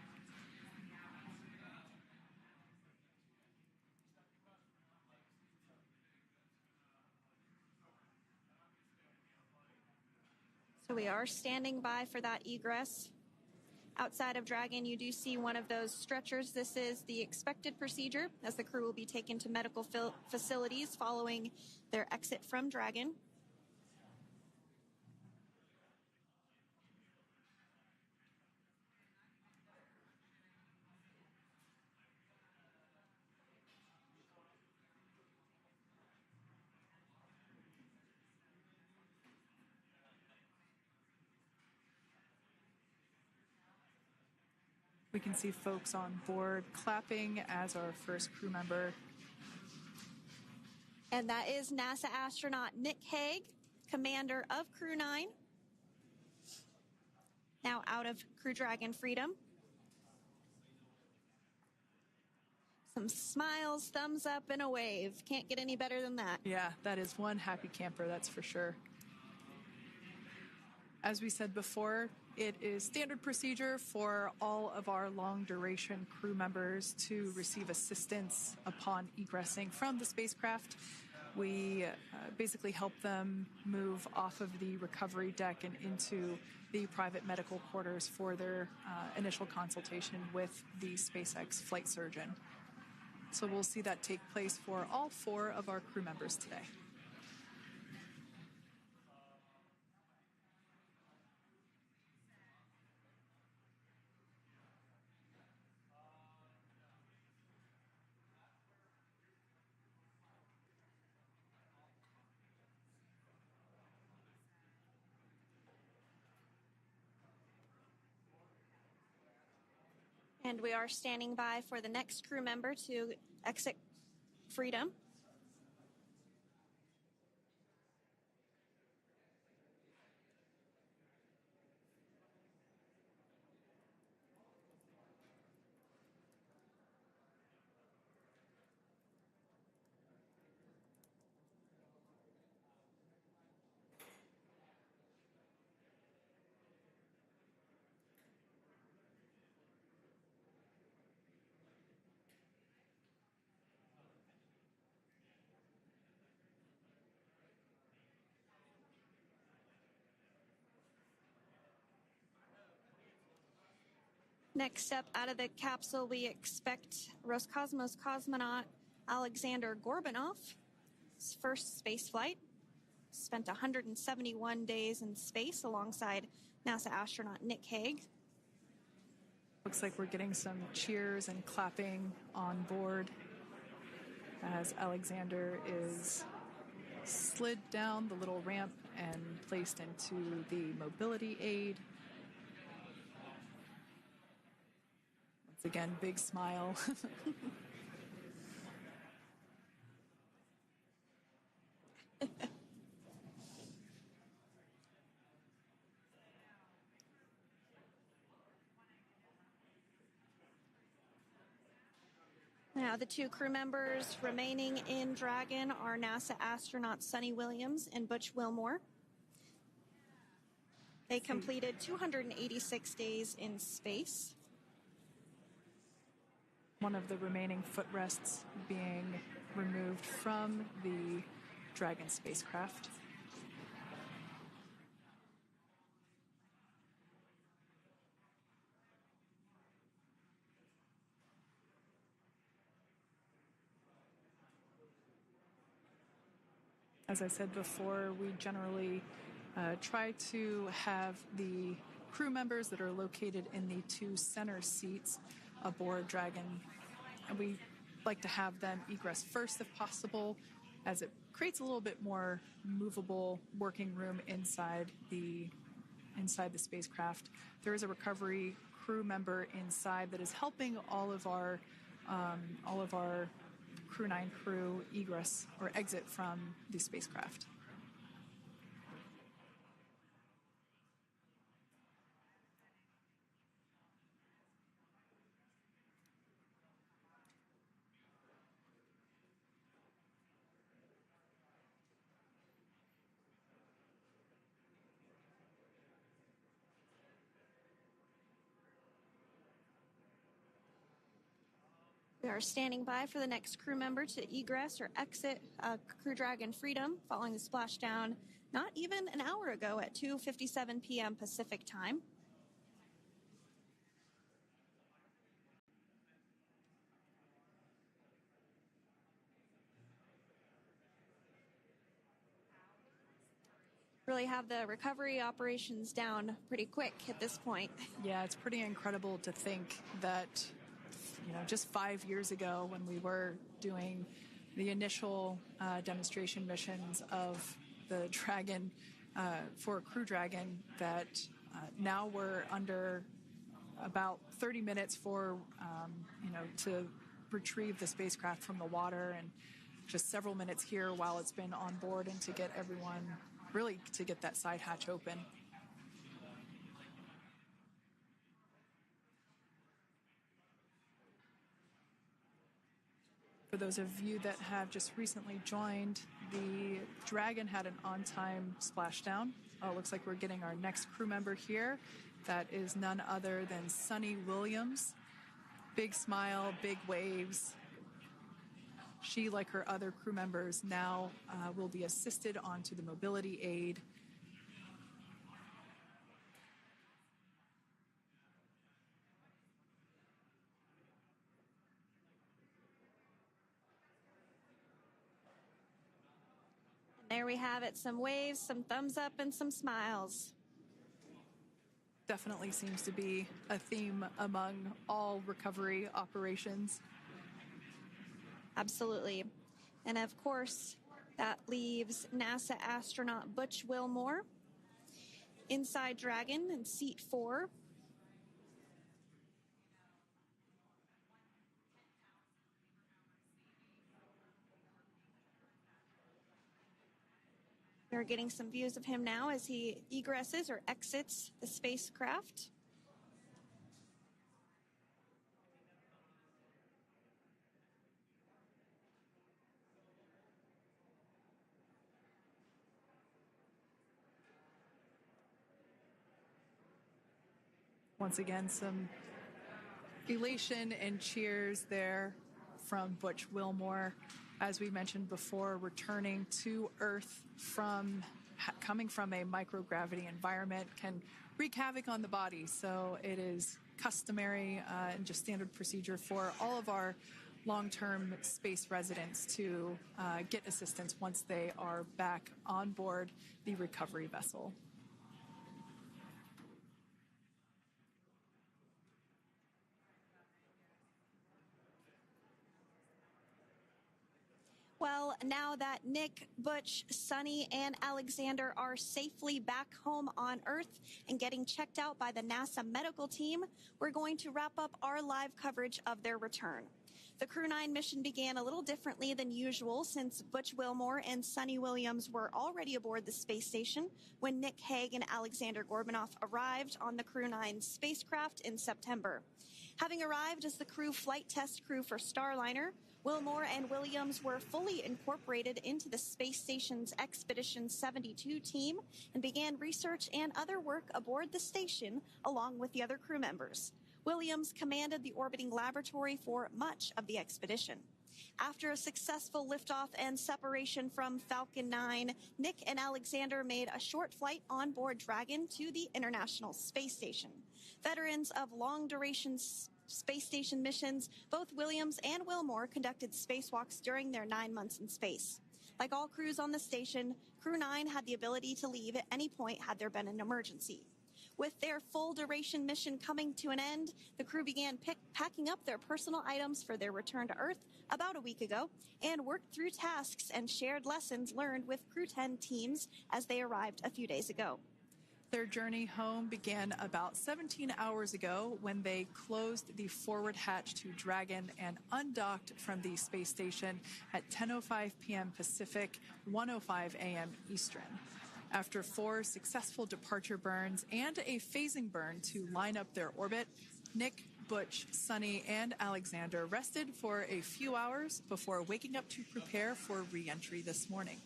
So we are standing by for that egress. Outside of Dragon, you do see one of those stretchers. This is the expected procedure as the crew will be taken to medical facilities following their exit from Dragon. We can see folks on board clapping as our first crew member. And that is NASA astronaut Nick Hague. commander of Crew 9. Now out of Crew Dragon Freedom. Some smiles, thumbs up, and a wave. Can't get any better than that. Yeah, that is one happy camper, that's for sure. As we said before, it is standard procedure for all of our long-duration crew members to receive assistance upon egressing from the spacecraft. We basically help them move off of the recovery deck and into the private medical quarters for their initial consultation with the SpaceX flight surgeon. So we'll see that take place for all 4 of our crew members today. And we are standing by for the next crew member to exit Freedom. Next up out of the capsule, we expect Roscosmos cosmonaut Aleksandr Gorbunov. His first space flight. Spent 171 days in space alongside NASA astronaut Nick Hague. Looks like we're getting some cheers and clapping on board as Aleksandr is slid down the little ramp and placed into the mobility aid. Once again, big smile. Now, the 2 crew members remaining in Dragon are NASA astronauts Suni Williams and Butch Wilmore. They completed 286 days in space. One of the remaining footrests being removed from the Dragon spacecraft. As I said before, we generally try to have the crew members that are located in the 2 center seats aboard Dragon, and we like to have them egress first if possible, as it creates a little bit more movable working room inside the spacecraft. There is a recovery crew member inside that is helping all of our Crew 9 crew egress or exit from the spacecraft. We are standing by for the next crew member to egress or exit Crew Dragon Freedom following the splashdown not even an hour ago at 2:57 p.m. Pacific time. Really have the recovery operations down pretty quick at this point. Yeah, it's pretty incredible to think that, just 5 years ago when we were doing the initial demonstration missions of the Dragon for Crew Dragon, that now we're under about 30 minutes for, to retrieve the spacecraft from the water, and just several minutes here while it's been on board and to get everyone really to get that side hatch open. For those of you that have just recently joined, the Dragon had an on-time splashdown. Oh, it looks like we're getting our next crew member here. That is none other than Suni Williams. Big smile, big waves. She, like her other crew members, now will be assisted onto the mobility aid. There we have it, some waves, some thumbs up, and some smiles. Definitely seems to be a theme among all recovery operations. Absolutely. And of course, that leaves NASA astronaut Butch Wilmore inside Dragon in seat 4. We're getting some views of him now as he egresses or exits the spacecraft. Once again, some elation and cheers there from Butch Wilmore. As we mentioned before, returning to Earth coming from a microgravity environment can wreak havoc on the body. So it is customary and just standard procedure for all of our long-term space residents to get assistance once they are back on board the recovery vessel. Well, now that Nick, Butch, Suni, and Aleksandr are safely back home on Earth and getting checked out by the NASA medical team, we're going to wrap up our live coverage of their return. The Crew 9 mission began a little differently than usual since Butch Wilmore and Suni Williams were already aboard the space station when Nick Hague and Aleksandr Gorbunov arrived on the Crew 9 spacecraft in September. Having arrived as the crew flight test crew for Starliner, Wilmore and Williams were fully incorporated into the space station's Expedition 72 team and began research and other work aboard the station along with the other crew members. Williams commanded the orbiting laboratory for much of the expedition. After a successful liftoff and separation from Falcon 9, Nick and Aleksandr made a short flight on board Dragon to the International Space Station. Veterans of long-duration space station missions, both Williams and Wilmore conducted spacewalks during their 9 months in space. Like all crews on the station, Crew 9 had the ability to leave at any point had there been an emergency. With their full-duration mission coming to an end, the crew began packing up their personal items for their return to Earth about a week ago and worked through tasks and shared lessons learned with Crew 10 teams as they arrived a few days ago. Their journey home began about 17 hours ago when they closed the forward hatch to Dragon and undocked from the space station at 10:05 p.m. Pacific, 1:05 a.m. Eastern. After 4 successful departure burns and a phasing burn to line up their orbit, Nick, Butch, Suni, and Aleksandr rested for a few hours before waking up to prepare for re-entry this morning.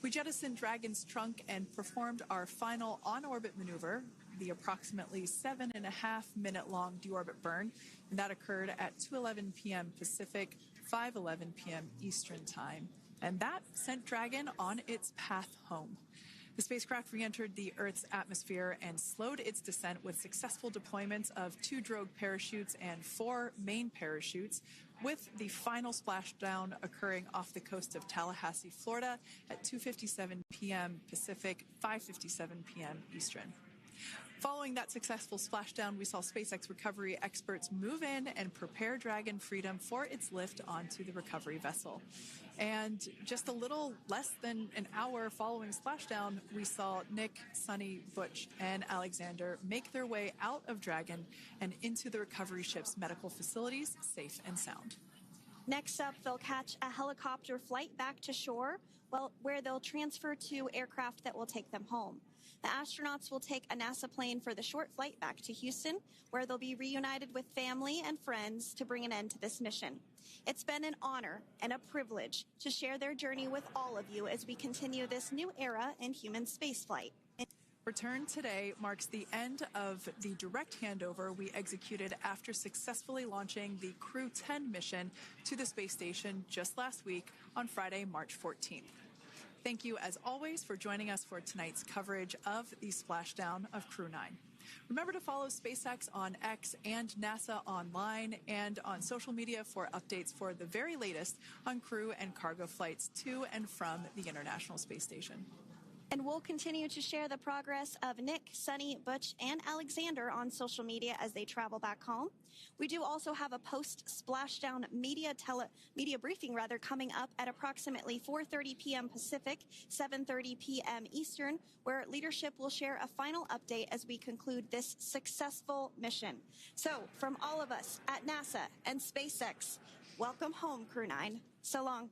We jettisoned Dragon's trunk and performed our final on-orbit maneuver, the approximately 7.5-minute-long deorbit burn, and that occurred at 2:11 p.m. Pacific, 5:11 p.m. Eastern Time. And that sent Dragon on its path home. The spacecraft re-entered the Earth's atmosphere and slowed its descent with successful deployments of 2 drogue parachutes and 4 main parachutes, with the final splashdown occurring off the coast of Tallahassee, Florida at 2:57 p.m. Pacific, 5:57 p.m. Eastern. Following that successful splashdown, we saw SpaceX recovery experts move in and prepare Dragon Freedom for its lift onto the recovery vessel. And just a little less than an hour following splashdown, we saw Nick, Suni, Butch, and Aleksandr make their way out of Dragon and into the recovery ship's medical facilities, safe and sound. Next up, they'll catch a helicopter flight back to shore, where they'll transfer to aircraft that will take them home. The astronauts will take a NASA plane for the short flight back to Houston, where they'll be reunited with family and friends to bring an end to this mission. It's been an honor and a privilege to share their journey with all of you as we continue this new era in human spaceflight. Return today marks the end of the direct handover we executed after successfully launching the Crew 10 mission to the space station just last week on Friday, March 14th. Thank you, as always, for joining us for tonight's coverage of the splashdown of Crew 9. Remember to follow SpaceX on X and NASA online and on social media for updates for the very latest on crew and cargo flights to and from the International Space Station. And we'll continue to share the progress of Nick, Suni, Butch, and Aleksandr on social media as they travel back home. We do also have a post-splashdown media briefing coming up at approximately 4:30 p.m. Pacific, 7:30 p.m. Eastern, where leadership will share a final update as we conclude this successful mission. So, from all of us at NASA and SpaceX, welcome home, Crew 9. So long.